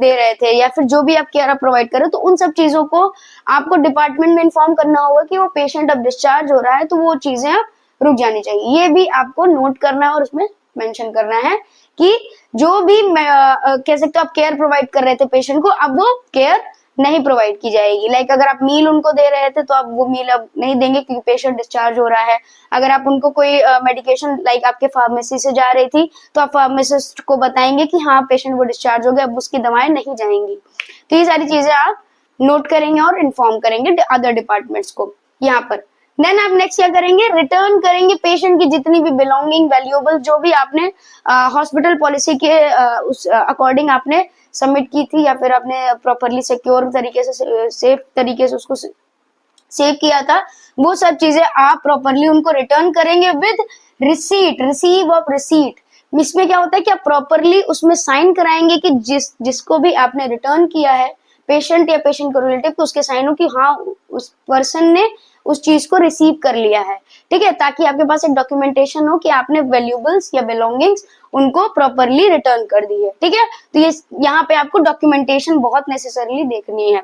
दे रहे थे या फिर जो भी आप केयर आप प्रोवाइड कर रहे हो, तो उन सब चीजों को आपको डिपार्टमेंट में इन्फॉर्म करना होगा कि वो पेशेंट अब डिस्चार्ज हो रहा है, तो वो चीजें अब रुक जानी चाहिए। ये भी आपको नोट करना है और उसमें मेंशन करना है कि जो भी कह सकते हो आप केयर प्रोवाइड कर रहे थे पेशेंट को, अब वो केयर नहीं प्रोवाइड की जाएगी। लाइक अगर आप मील उनको दे रहे थे तो आप वो मील अब नहीं देंगे क्योंकि पेशेंट डिस्चार्ज हो रहा है। अगर आप उनको कोई मेडिकेशन लाइक आपके फार्मेसी से जा रही थी तो आप फार्मासिस्ट को बताएंगे कि हाँ पेशेंट वो डिस्चार्ज हो गया, अब उसकी दवाएं नहीं जाएंगी। तो ये सारी चीजें आप नोट करेंगे और इन्फॉर्म करेंगे अदर डिपार्टमेंट्स को यहाँ पर। देन आप नेक्स्ट क्या करेंगे, रिटर्न करेंगे पेशेंट की जितनी भी बिलोंगिंग वैल्यूएबल जो भी आपने हॉस्पिटल पॉलिसी के उस अकॉर्डिंग आपने सबमिट की थी या फिर आपने प्रॉपरली सिक्योर तरीके से सेफ तरीके से उसको सेव किया था, वो सब चीजें आप प्रॉपरली उनको रिटर्न करेंगे with receipt, receive of receipt. इसमें क्या होता है कि आप प्रॉपरली उसमें साइन कराएंगे कि जिसको भी आपने रिटर्न किया है पेशेंट या पेशेंट को रिलेटिव, तो उसके साइन हो कि हाँ उस पर्सन ने उस चीज को रिसीव कर लिया है, ठीक है, ताकि आपके पास एक डॉक्यूमेंटेशन हो कि आपने वैल्यूएबल्स या बिलोंगिंग्स उनको प्रॉपरली रिटर्न कर दी है, ठीक है। तो ये यहाँ पे आपको डॉक्यूमेंटेशन बहुत नेसेसरीली देखनी है।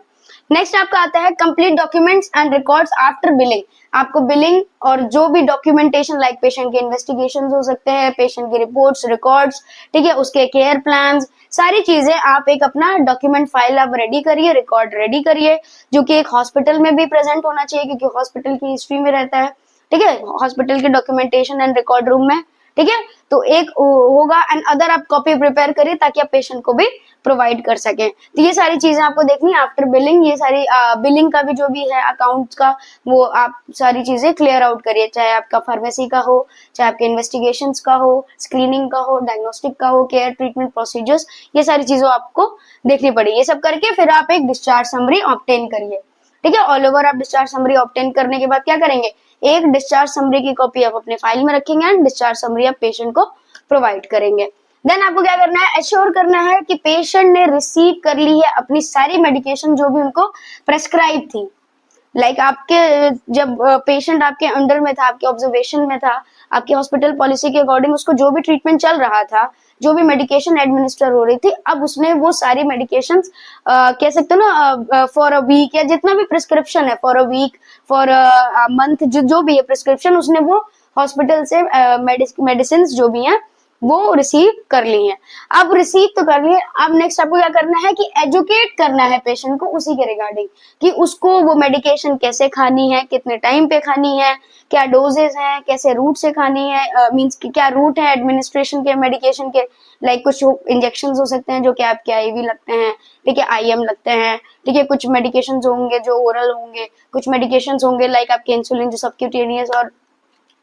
नेक्स्ट आपका आता है complete documents and records after billing. आपको बिलिंग और जो भी डॉक्यूमेंटेशन लाइक पेशेंट के इन्वेस्टिगेशन हो सकते हैं, पेशेंट की रिपोर्ट्स, रिकॉर्ड्स, ठीक है, उसके केयर प्लान्स, सारी चीजें आप एक अपना डॉक्यूमेंट फाइल आप रेडी करिए, रिकॉर्ड रेडी करिए, जो कि एक हॉस्पिटल में भी प्रेजेंट होना चाहिए क्योंकि हॉस्पिटल की हिस्ट्री में रहता है, ठीक है, हॉस्पिटल के डॉक्यूमेंटेशन एंड रिकॉर्ड रूम में, ठीक है। तो एक होगा एंड अदर आप कॉपी प्रिपेयर करिए ताकि आप पेशेंट को भी प्रोवाइड कर सकें। तो ये सारी चीजें आपको देखनी है आफ्टर बिलिंग। ये सारी बिलिंग का भी जो भी है अकाउंट्स का, वो आप सारी चीजें क्लियर आउट करिए, चाहे आपका फार्मेसी का हो, चाहे आपके इन्वेस्टिगेशंस का हो, स्क्रीनिंग का हो, डायग्नोस्टिक का हो, केयर ट्रीटमेंट प्रोसीजर्स, ये सारी चीजों आपको देखनी पड़ेगी। ये सब करके फिर आप एक डिस्चार्ज समरी ऑब्टेन करिए, ठीक है। ऑल ओवर आप डिस्चार्ज समरी ऑब्टेन करने के बाद क्या करेंगे, एक डिस्चार्ज समरी की कॉपी आप अपने फाइल में रखेंगे एंड डिस्चार्ज समरी आप पेशेंट को प्रोवाइड करेंगे। देन आपको क्या करना है, एश्योर करना है कि पेशेंट ने रिसीव कर ली है अपनी सारी मेडिकेशन जो भी उनको प्रेस्क्राइब थी। लाइक आपके जब पेशेंट आपके अंडर में था, आपके ऑब्जर्वेशन में था, आपके हॉस्पिटल पॉलिसी के अकॉर्डिंग उसको जो भी ट्रीटमेंट चल रहा था, जो भी मेडिकेशन एडमिनिस्टर हो रही थी, अब उसने वो सारी मेडिकेशन कह सकते हो ना फॉर अ वीक या जितना भी प्रिस्क्रिप्शन है, for a week, for a month, जो भी है प्रिस्क्रिप्शन, उसने वो हॉस्पिटल से मेडिसिन जो भी हैं वो रिसीव कर ली है। अब रिसीव तो कर लिए, अब नेक्स्ट आपको क्या करना है कि एजुकेट करना है पेशेंट को उसी के रिगार्डिंग कि उसको वो मेडिकेशन कैसे खानी है, कितने टाइम पे खानी है, क्या डोजेस हैं, कैसे रूट से खानी है, मींस कि क्या रूट है एडमिनिस्ट्रेशन के मेडिकेशन के। लाइक कुछ इंजेक्शन हो सकते हैं जो कि आपके आईवी लगते हैं, ठीक है, आईएम लगते हैं, ठीक है, कुछ मेडिकेशन होंगे जो ओरल होंगे, कुछ मेडिकेशन होंगे लाइक आपके इंसुलिन जो सबक्यूटेनियस और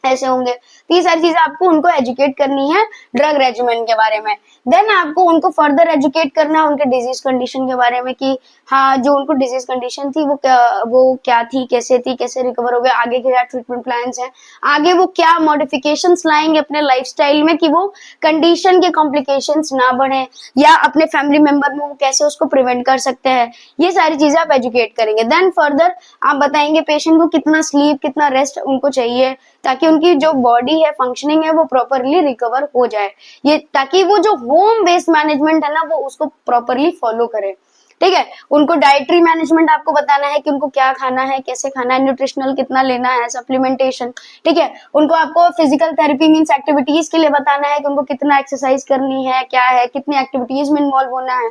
ऐसे होंगे। तो ये सारी चीजें आपको उनको एजुकेट करनी है ड्रग रेजिमेंट के बारे में। देन आपको उनको फर्दर एजुकेट करना है उनके डिजीज कंडीशन के बारे में कि हाँ जो उनको डिजीज कंडीशन थी वो क्या थी, कैसे थी, कैसे रिकवर हो गए, आगे के क्या ट्रीटमेंट प्लान्स हैं, आगे वो क्या मॉडिफिकेशंस लाएंगे अपने लाइफस्टाइल में कि वो कंडीशन के कॉम्प्लिकेशंस ना बढ़े, या अपने फैमिली मेंबर में वो कैसे उसको प्रिवेंट कर सकते हैं। ये सारी चीजें आप एजुकेट करेंगे। देन फर्दर आप बताएंगे पेशेंट को कितना स्लीप, कितना रेस्ट उनको चाहिए ताकि उनकी जो बॉडी है फंक्शनिंग है वो प्रॉपरली रिकवर हो जाए, ये ताकि वो जो होम बेस्ड मैनेजमेंट है ना वो उसको प्रॉपरली फॉलो करे, ठीक है। उनको डाइटरी मैनेजमेंट आपको बताना है कि उनको क्या खाना है, कैसे खाना है, न्यूट्रिशनल कितना लेना है, सप्लीमेंटेशन, ठीक है। उनको आपको फिजिकल थेरेपी मींस एक्टिविटीज के लिए बताना है कि उनको कितना एक्सरसाइज करनी है, क्या है, कितनी एक्टिविटीज में इन्वॉल्व होना है।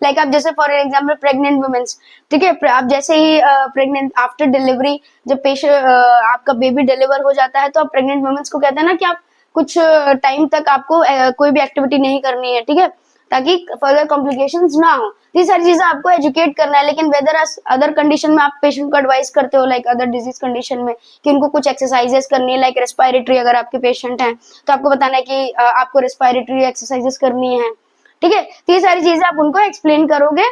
लाइक आप जैसे फॉर एग्जाम्पल प्रेग्नेंट वुमेन्स, ठीक है, आप जैसे ही प्रेग्नेंट आफ्टर डिलीवरी जब पेशेंट आपका बेबी डिलीवर हो जाता है तो आप प्रेग्नेंट वुमेन्स को कहते हैं ना कि आप कुछ टाइम तक आपको कोई भी एक्टिविटी नहीं करनी है, ठीक है, ताकि फर्दर कॉम्प्लिकेशंस ना हो। ये सारी चीजें आपको एजुकेट करना है। लेकिन वेदर अदर कंडीशन में आप पेशेंट को एडवाइस करते हो लाइक अदर डिजीज कंडीशन में कि उनको कुछ एक्सरसाइजेस करनी है, लाइक रेस्पिरेटरी, अगर आपके पेशेंट हैं तो आपको बताना है कि आपको रेस्पिरेटरी एक्सरसाइजेस करनी है, ठीक है। तो ये सारी चीजें आप उनको एक्सप्लेन करोगे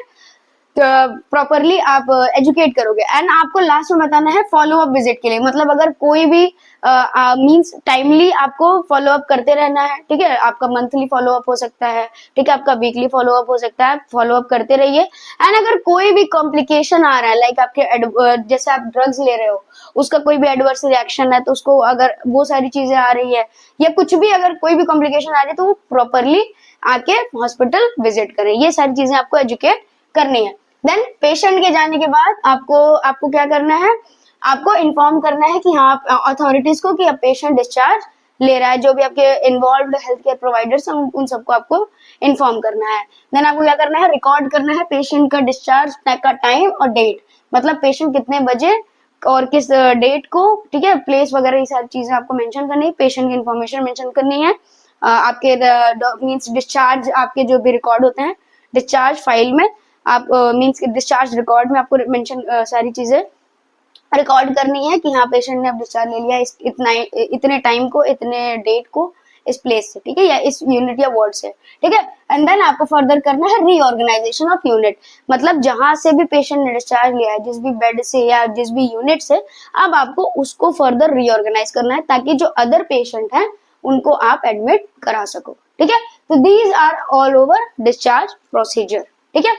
प्रॉपरली आप एजुकेट करोगे। एंड आपको लास्ट में बताना है फॉलो अप विजिट के लिए, मतलब अगर कोई भी मींस टाइमली आपको फॉलो अप करते रहना है, ठीक है। आपका मंथली फॉलो अप हो सकता है, ठीक है, आपका वीकली फॉलो अप हो सकता है, फॉलो अप करते रहिए। एंड अगर कोई भी कॉम्प्लिकेशन आ रहा है, लाइक आपके जैसे आप ड्रग्स ले रहे हो, उसका कोई भी एडवर्स रिएक्शन है, तो उसको अगर वो सारी चीजें आ रही है या कुछ भी अगर कोई भी कॉम्प्लिकेशन आ रही है, तो वो प्रॉपरली आके हॉस्पिटल विजिट करें। ये सारी चीजें आपको एजुकेट करनी है। देन पेशेंट के जाने के बाद आपको क्या करना है, आपको इन्फॉर्म करना है कि हाँ अथॉरिटीज को कि अब पेशेंट डिस्चार्ज ले रहा है। जो भी आपके इन्वॉल्व हेल्थ केयर प्रोवाइडर्स हैं उन सबको आपको इन्फॉर्म करना है। देन आपको क्या करना है, रिकॉर्ड करना है पेशेंट का डिस्चार्ज का टाइम और डेट, मतलब पेशेंट कितने बजे और किस डेट को, ठीक है, प्लेस वगैरह, ये सारी चीजें आपको मेंशन करनी है। पेशेंट की इन्फॉर्मेशन मेंशन करनी है। आपके मीन्स डिस्चार्ज आपके जो भी रिकॉर्ड होते हैं डिस्चार्ज फाइल में, आप मीन्स डिस्चार्ज रिकॉर्ड में आपको मेंशन सारी चीजें रिकॉर्ड करनी है कि हाँ पेशेंट ने अब डिस्चार्ज ले लिया इतने टाइम को, इतने डेट को, इस प्लेस से, ठीक है, या इस यूनिट या वार्ड से, ठीक है। एंड देन आपको फर्दर करना है रीऑर्गेनाइजेशन ऑफ यूनिट, मतलब जहां से भी पेशेंट ने डिस्चार्ज लिया है, जिस भी बेड से या जिस भी यूनिट से, अब आपको उसको फर्दर रीऑर्गेनाइज करना है ताकि जो अदर पेशेंट हैं उनको आप एडमिट करा सको, ठीक है। तो these are all over discharge procedure, ठीक है।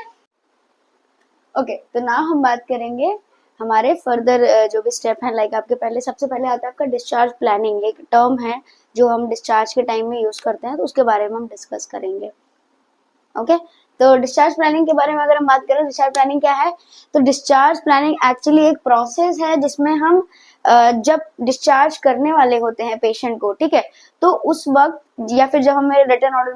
ओके, तो नाउ हम बात करेंगे हमारे फर्दर जो भी स्टेप है। लाइक आपके पहले सबसे पहले आता है आपका डिस्चार्ज प्लानिंग, एक टर्म है जो हम डिस्चार्ज के टाइम में यूज करते हैं, तो उसके बारे में हम डिस्कस करेंगे। ओके, तो डिस्चार्ज प्लानिंग के बारे में अगर हम बात करें, डिस्चार्ज प्लानिंग क्या है, तो डिस्चार्ज प्लानिंग एक्चुअली एक प्रोसेस है जिसमें हम जब डिस्चार्ज करने वाले होते हैं पेशेंट को, ठीक है, तो उस वक्त या फिर जब हमें रिटर्न ऑर्डर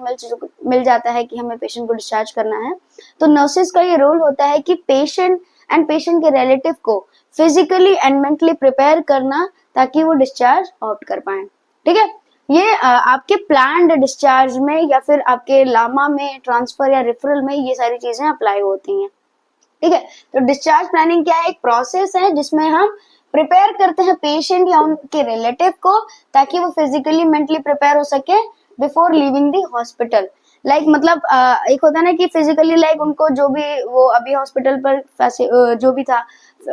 मिल जाता है कि हमें पेशेंट को डिस्चार्ज करना है, तो नर्सेस का ये रोल होता है कि पेशेंट एंड पेशेंट के रिलेटिव को फिजिकली एंड मेंटली प्रिपेयर करना ताकि वो डिस्चार्ज ऑप्ट कर पाए, ठीक है। ये आपके प्लान्ड डिस्चार्ज में या फिर आपके लामा में ट्रांसफर या रेफरल में ये सारी चीजें अप्लाई होती हैं, ठीक है। तो डिस्चार्ज प्लानिंग क्या है, एक प्रोसेस है जिसमें हम प्रिपेयर करते हैं पेशेंट या उनके रिलेटिव को ताकि वो फिजिकली मेंटली प्रिपेयर हो सके before living the hospital. Like मतलब एक होता है ना कि फिजिकली लाइक उनको जो भी वो अभी हॉस्पिटल पर जो भी था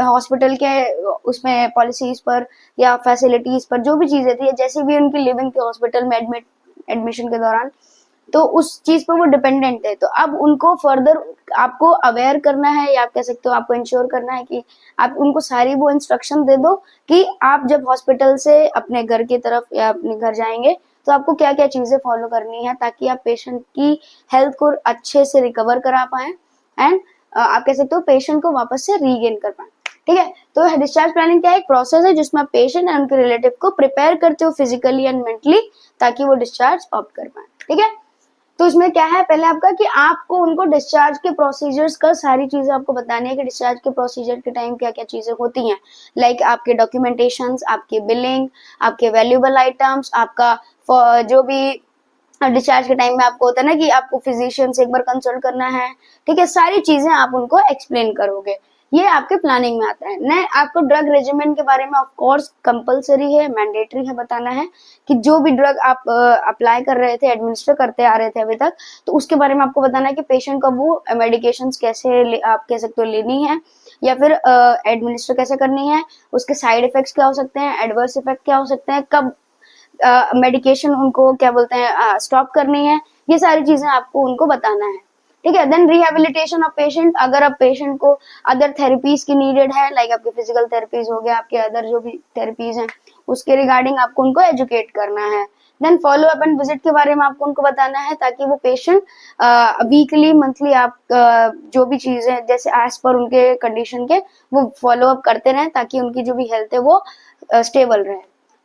हॉस्पिटल के उसमें पॉलिसीज पर या फैसिलिटीज पर जो भी चीजें थी, जैसे भी उनकी लिविंग थी हॉस्पिटल में एडमिशन के दौरान, तो उस चीज पर वो डिपेंडेंट है। तो अब उनको फर्दर आपको अवेयर करना है या आप कह सकते हो आपको इंश्योर करना है कि आप उनको सारी वो इंस्ट्रक्शन दे दो कि आप जब हॉस्पिटल से अपने घर की तरफ या अपने घर जाएंगे तो आपको क्या क्या चीजें फॉलो करनी है ताकि आप पेशेंट की हेल्थ को अच्छे से रिकवर करा पाए एंड आप कह सकते हो पेशेंट को वापस से रीगेन कर पाए, ठीक है। तो डिस्चार्ज प्लानिंग क्या है, एक प्रोसेस है जिसमें आप पेशेंट एंड उनके रिलेटिव को प्रिपेयर करते हो फिजिकली एंड मेंटली ताकि वो डिस्चार्ज ऑप्ट कर पाए, ठीक है। तो इसमें क्या है पहले आपका कि आपको उनको डिस्चार्ज के प्रोसीजर्स का सारी चीजें आपको बतानी है कि डिस्चार्ज के प्रोसीजर के टाइम क्या क्या चीजें होती हैं। लाइक आपके डॉक्यूमेंटेशंस, आपकी बिलिंग, आपके वैल्यूएबल आइटम्स, आपका जो भी डिस्चार्ज के टाइम में आपको होता है ना कि आपको फिजिशियन से एक बार कंसल्ट करना है, ठीक है, सारी चीजें आप उनको एक्सप्लेन करोगे, ये आपके प्लानिंग में आता है। न आपको ड्रग रेजिमेंट के बारे में ऑफ कोर्स कंपलसरी है, मैंडेटरी है बताना है कि जो भी ड्रग आप अप्लाई कर रहे थे, एडमिनिस्टर करते आ रहे थे अभी तक, तो उसके बारे में आपको बताना है कि पेशेंट को वो मेडिकेशंस कैसे आप कह सकते हो लेनी है या फिर एडमिनिस्टर कैसे करनी है, उसके साइड इफेक्ट्स क्या हो सकते हैं, एडवर्स इफेक्ट क्या हो सकते हैं, कब मेडिकेशन उनको क्या बोलते हैं स्टॉप करनी है, ये सारी चीजें आपको उनको बताना है, ठीक है। देन रिहेबिलिटेशन ऑफ पेशेंट, अगर आप पेशेंट को अदर थेरेपीज की नीडेड है, लाइक आपके फिजिकल थेरेपीज हो गया, आपके अदर जो भी थेरेपीज हैं उसके रिगार्डिंग आपको उनको एजुकेट करना है। Then follow up and visit के बारे में आपको उनको बताना है ताकि वो पेशेंट वीकली मंथली आप जो भी चीजें जैसे एज पर उनके कंडीशन के वो फॉलो अप करते रहें ताकि उनकी जो भी हेल्थ है वो स्टेबल रहे,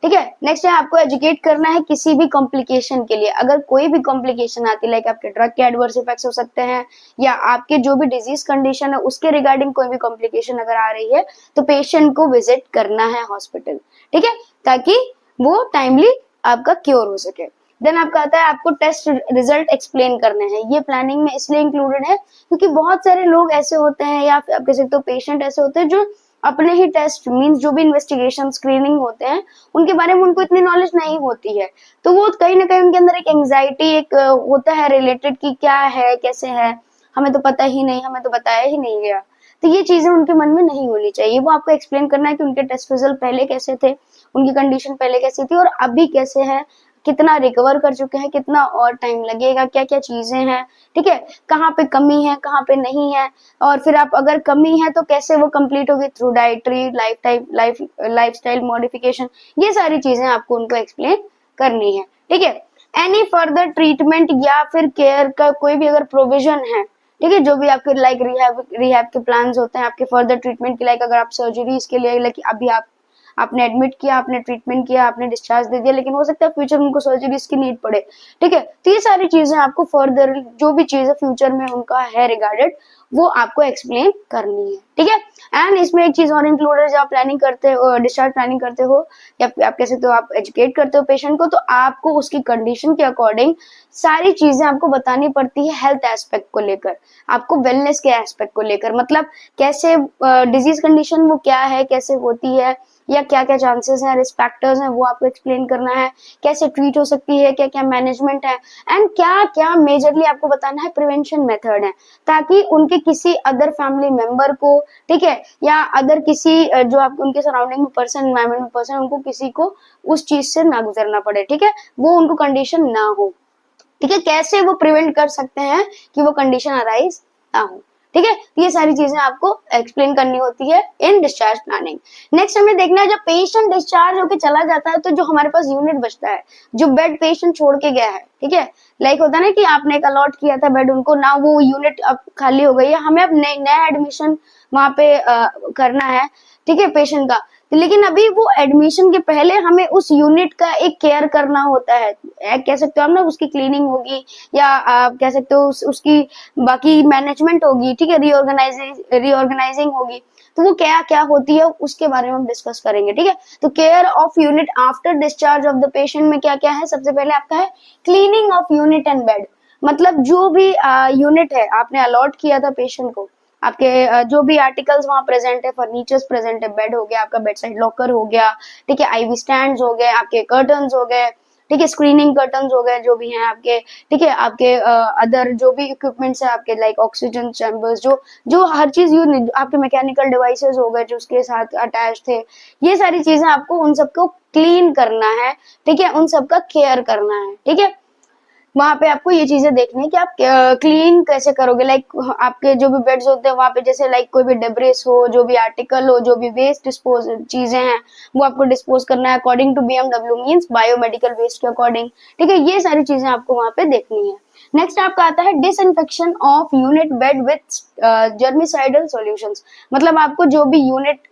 ठीक है। नेक्स्ट है आपको एजुकेट करना है किसी भी कॉम्प्लिकेशन के लिए, अगर कोई भी कॉम्प्लिकेशन आती है लाइक आपके ड्रग के एडवर्स इफेक्ट्स हो सकते हैं या आपके जो भी डिजीज कंडीशन है उसके रिगार्डिंग कोई भी कॉम्प्लिकेशन अगर आ रही है तो पेशेंट को विजिट करना है हॉस्पिटल, ठीक है, ताकि वो टाइमली आपका क्योर हो सके। देन आपका आता है आपको टेस्ट रिजल्ट एक्सप्लेन करने हैं, ये प्लानिंग में इसलिए इंक्लूडेड है क्योंकि बहुत सारे लोग ऐसे होते हैं या आप कह सकते हो पेशेंट ऐसे होते हैं जो अपने ही टेस्ट मींस जो भी इन्वेस्टिगेशन स्क्रीनिंग होते हैं उनके बारे में उनको इतनी नॉलेज नहीं होती है, तो वो कहीं ना कहीं उनके अंदर एक एंजाइटी एक होता है रिलेटेड कि क्या है कैसे है, हमें तो पता ही नहीं, हमें तो बताया ही नहीं गया। तो ये चीजें उनके मन में नहीं होनी चाहिए। वो आपको एक्सप्लेन करना है कि उनके टेस्ट रिजल्ट पहले कैसे थे, उनकी कंडीशन पहले कैसी थी और अभी कैसे है, कितना रिकवर कर चुके हैं, कितना और टाइम लगेगा, क्या क्या चीजें हैं, ठीक है, कहाँ पे कमी है, कहाँ पे नहीं है, और फिर आप अगर कमी है तो कैसे वो कंप्लीट होगी थ्रू डाइटरी, लाइफस्टाइल मॉडिफिकेशन। ये सारी चीजें आपको उनको एक्सप्लेन करनी है, ठीक है। एनी फर्दर ट्रीटमेंट या फिर केयर का कोई भी अगर प्रोविजन है, ठीक है, जो भी आपके लाइक रिहैब के प्लान्स होते हैं आपके फर्दर ट्रीटमेंट के, लाइक अगर आप सर्जरीज के लिए, लाइक अभी आपने एडमिट किया, आपने ट्रीटमेंट किया, आपने डिस्चार्ज दे दिया, लेकिन हो सकता है फ्यूचर में उनको सर्जरीज की नीड पड़े, ठीक है। तो ये सारी चीजें आपको फर्दर जो भी चीजें फ्यूचर में उनका है रिगार्डेड, वो आपको एक्सप्लेन करनी है, ठीक है। एंड इसमें एक चीज और इंक्लूडेड, जब आप प्लानिंग करते हो, डिस्चार्ज प्लानिंग करते हो या आप कैसे तो आप एजुकेट करते हो पेशेंट को, तो आपको उसकी कंडीशन के अकॉर्डिंग सारी चीजें आपको बतानी पड़ती है। हेल्थ एस्पेक्ट को लेकर, आपको वेलनेस के एस्पेक्ट को लेकर, मतलब कैसे डिजीज कंडीशन वो क्या है, कैसे होती है, या क्या क्या चांसेस हैं, रिस्क फैक्टर्स हैं, वो आपको एक्सप्लेन करना है, कैसे ट्रीट हो सकती है, क्या क्या मैनेजमेंट है, एंड क्या क्या मेजरली आपको बताना है प्रिवेंशन मेथड है, ताकि उनके किसी अदर फैमिली मेंबर को, ठीक है, या अदर किसी जो आपको उनके सराउंडिंग में पर्सन, एनवायरमेंट में पर्सन, उनको किसी को उस चीज से ना गुजरना पड़े, ठीक है, वो उनको कंडीशन ना हो, ठीक है, कैसे वो प्रिवेंट कर सकते हैं कि वो कंडीशन अराइज ना हो, ठीक है। ये सारी चीजें आपको एक्सप्लेन करनी होती है इन डिस्चार्ज प्लानिंग। नेक्स्ट हमें देखना है, जब पेशेंट डिस्चार्ज होकर चला जाता है तो जो हमारे पास यूनिट बचता है, जो बेड पेशेंट छोड़ के गया है, ठीक है, लाइक होता है ना कि आपने एक अलॉट किया था बेड उनको, ना वो यूनिट अब खाली हो गई है, हमें अब नया एडमिशन वहां पे करना है, ठीक है, पेशेंट का। लेकिन अभी वो एडमिशन के पहले हमें उस यूनिट का एक केयर करना होता है, कह सकते हो आप ना, उसकी क्लीनिंग होगी, या आप कह सकते हो उसकी बाकी मैनेजमेंट होगी, ठीक है, रीऑर्गेनाइजिंग होगी। तो वो क्या क्या होती है उसके बारे में हम डिस्कस करेंगे, ठीक है। तो care of unit after discharge of the patient में क्या क्या है, सबसे पहले आपका है cleaning of unit and bed. मतलब जो भी यूनिट है आपने अलॉट किया था पेशेंट को, आपके जो भी आर्टिकल्स वहां प्रेजेंट है, फर्नीचर्स प्रेजेंट है, बेड हो गया, आपका बेड साइड लॉकर हो गया, ठीक है, आईवी स्टैंड्स हो गए, आपके कर्टन्स हो गए, ठीक है, स्क्रीनिंग कर्टन्स हो गए जो भी हैं आपके, ठीक है, आपके अदर जो भी इक्विपमेंट्स है आपके, लाइक ऑक्सीजन चैम्बर्स, जो हर चीज यूज, आपके मैकेनिकल डिवाइसेस हो गए जो उसके साथ अटैच थे, ये सारी चीजें आपको उन सबको क्लीन करना है, ठीक है, उन सबका केयर करना है, ठीक है। वहां पे आपको ये चीजें देखनी है कि आप क्लीन कैसे करोगे, लाइक आपके जो भी बेड्स होते हैं वहां पे, जैसे लाइक कोई भी डेब्रिस हो, जो भी आर्टिकल हो, जो भी वेस्ट डिस्पोज चीजें हैं, वो आपको डिस्पोज करना है according to BMW, means biomedical waste के अकॉर्डिंग, ठीक है। ये सारी चीजें आपको वहां पे देखनी है। नेक्स्ट आपका आता है disinfection of unit bed with germicidal solutions. मतलब आपको जो भी यूनिट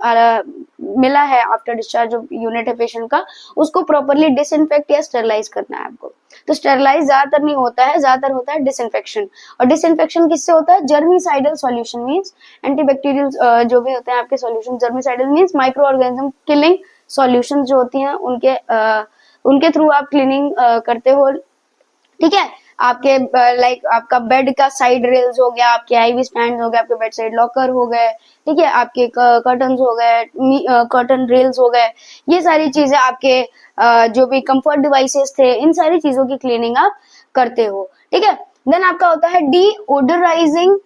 मिला है आफ्टर डिस्चार्ज, जो यूनिट है पेशेंट का, उसको प्रॉपरली डिसइंफेक्ट या स्टेरलाइज करना है आपको। तो स्टेरलाइज ज्यादातर नहीं होता है, ज्यादातर होता है डिसइंफेक्शन। और डिसइंफेक्शन किससे होता है, जर्मिसाइडल सॉल्यूशन मींस एंटीबैक्टीरियल जो भी होते हैं आपके solution, germicidal means micro organism killing solution जो होती हैं, उनके थ्रू आप क्लीनिंग करते हो, ठीक है। आपके लाइक आपका बेड का साइड रेल्स हो गया, आपके आईवी स्टैंड हो गए, आपके बेड साइड लॉकर हो गए, ठीक है, आपके कर्टन्स हो गए, कर्टन रेल्स हो गए, ये सारी चीजें आपके जो भी कंफर्ट डिवाइसेस थे, इन सारी चीजों की क्लीनिंग आप करते हो, ठीक है। देन आपका होता है deodorising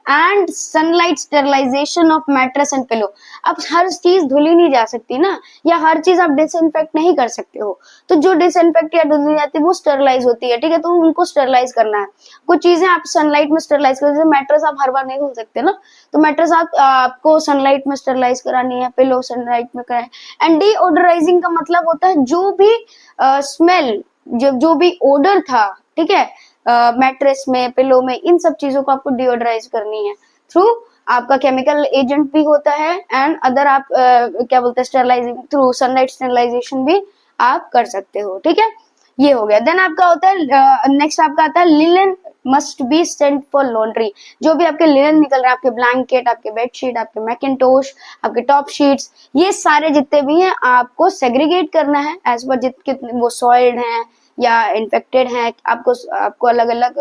and sunlight sterilisation of mattress and pillow. अब हर चीज धुली नहीं जा सकती ना, या हर चीज आप डिसइंफेक्ट नहीं कर सकते हो, तो जो डिसइंफेक्ट या धुली जाती है वो स्टेरलाइज होती है, ठीक है, तो उनको स्टेरलाइज करना है। कुछ चीजें आप सनलाइट में स्टेरलाइज कर, जैसे मैट्रेस आप हर बार नहीं धुल सकते ना, तो मैट्रेस आपको सनलाइट में स्टेरलाइज करानी है, पिलो सनलाइट में कराए। एंड डीओडराइजिंग का मतलब होता है जो भी स्मेल, जो भी ओडर था, ठीक है, मैट्रेस में, पिलो में, इन सब चीजों को आपको डिओडराइज करनी है थ्रू आपका केमिकल एजेंट भी होता है, एंड अदर आप क्या बोलते हैं, स्टेरलाइजिंग थ्रू सनलाइट स्टेरलाइजेशन भी आप कर सकते हो, ठीक है। ये हो गया। देन आपका होता है नेक्स्ट आपका आता है linen must be sent for laundry. जो भी आपके लिनन निकल रहे हैं, आपके ब्लैंकेट, आपके बेडशीट, आपके मैकिंटोश, आपके टॉप शीट्स, ये सारे जितने भी हैं आपको सेग्रीगेट करना है एज पर कितने वो सॉइल्ड हैं या इन्फेक्टेड हैं, आपको अलग अलग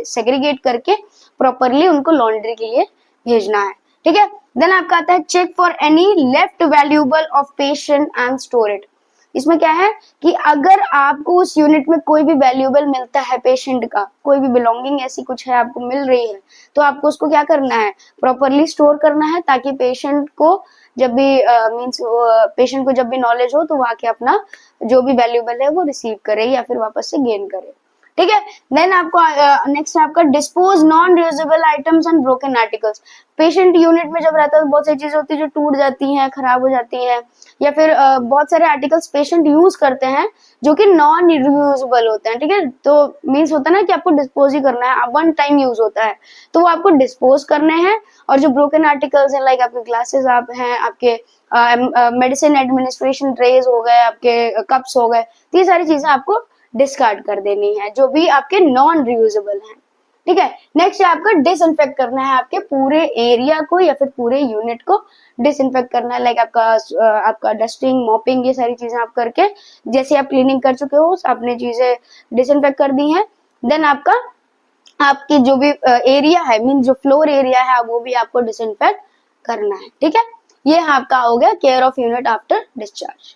सेग्रीगेट करके प्रॉपरली उनको लॉन्ड्री के लिए भेजना है, ठीक है। देन आपका आता है check for any left valuable of patient and store it. इसमें क्या है कि अगर आपको उस यूनिट में कोई भी वैल्यूएबल मिलता है, पेशेंट का कोई भी बिलोंगिंग ऐसी कुछ है आपको मिल रही है, तो आपको उसको क्या करना है, प्रॉपरली स्टोर करना है, ताकि पेशेंट को जब भी पेशेंट को जब भी नॉलेज हो तो वो आके अपना जो भी वैल्यूएबल है वो रिसीव करे या फिर वापस से गेन करे। ठीक है। देन आपको नेक्स्ट आपका dispose non reusable items and broken articles. Patient unit में जब रहता है तो बहुत सारी चीजें होती है जो टूट जाती हैं, खराब हो जाती हैं, या फिर बहुत सारे आर्टिकल्स पेशेंट यूज करते हैं जो कि नॉन रियूजेबल होते हैं। ठीक है, तो मीन्स होता है ना कि आपको डिस्पोज ही करना है, वन टाइम यूज होता है तो वो आपको डिस्पोज करने हैं। और जो ब्रोकन आर्टिकल्स हैं लाइक आपके ग्लासेस आप हैं, आपके मेडिसिन एडमिनिस्ट्रेशन ट्रेज हो गए, आपके कप्स हो गए, तो ये सारी चीजें आपको डिस्कार्ड कर देनी है जो भी आपके नॉन रियूजेबल हैं। ठीक है। नेक्स्ट आपका डिसइंफेक्ट करना है, आपके पूरे एरिया को या फिर पूरे यूनिट को डिसइंफेक्ट करना है। लाइक आपका डस्टिंग, मॉपिंग, ये सारी चीजें आप करके जैसे आप क्लीनिंग कर चुके हो आपने चीजें डिसइंफेक्ट कर दी हैं। देन आपकी जो भी एरिया है, मीन जो फ्लोर एरिया है वो भी आपको डिसइंफेक्ट करना है। ठीक है, ये आपका हो गया care of unit after discharge.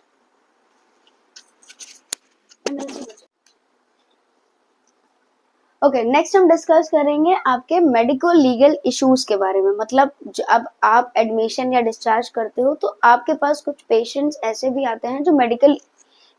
Okay, next हम डिस्कस करेंगे आपके मेडिको लीगल इश्यूज के बारे में। मतलब अब आप एडमिशन या डिस्चार्ज करते हो तो आपके पास कुछ पेशेंट्स ऐसे भी आते हैं जो मेडिकल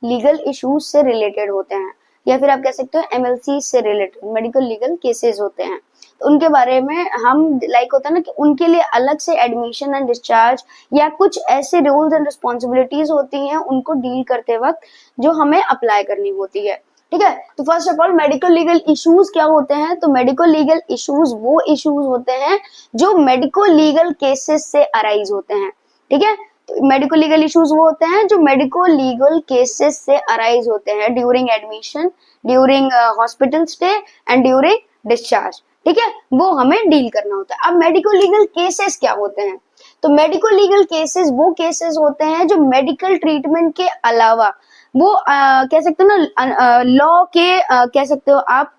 लीगल इश्यूज से रिलेटेड होते हैं, या फिर आप कह सकते हो एमएलसी से रिलेटेड मेडिकल लीगल केसेस होते हैं। तो उनके बारे में हम लाइक होता है ना कि उनके लिए अलग से एडमिशन एंड डिस्चार्ज या कुछ ऐसे रूल्स एंड रिस्पॉन्सिबिलिटीज होती हैं उनको डील करते वक्त जो हमें अप्लाई करनी होती है। ठीक है, तो first of all medical legal issues क्या होते हैं? तो मेडिकल लीगल इश्यूज वो इश्यूज होते हैं जो मेडिकल लीगल केसेस से अराइज होते हैं। ठीक है, तो मेडिकल लीगल इश्यूज वो होते हैं जो मेडिकल लीगल केसेस से अराइज होते हैं during admission, during hospital stay and during discharge. ठीक है, वो हमें डील करना होता है। अब मेडिकल लीगल केसेस क्या होते हैं? तो मेडिकल लीगल केसेस वो केसेस होते हैं जो मेडिकल ट्रीटमेंट के अलावा वो कह सकते हो ना लॉ के कह सकते हो आप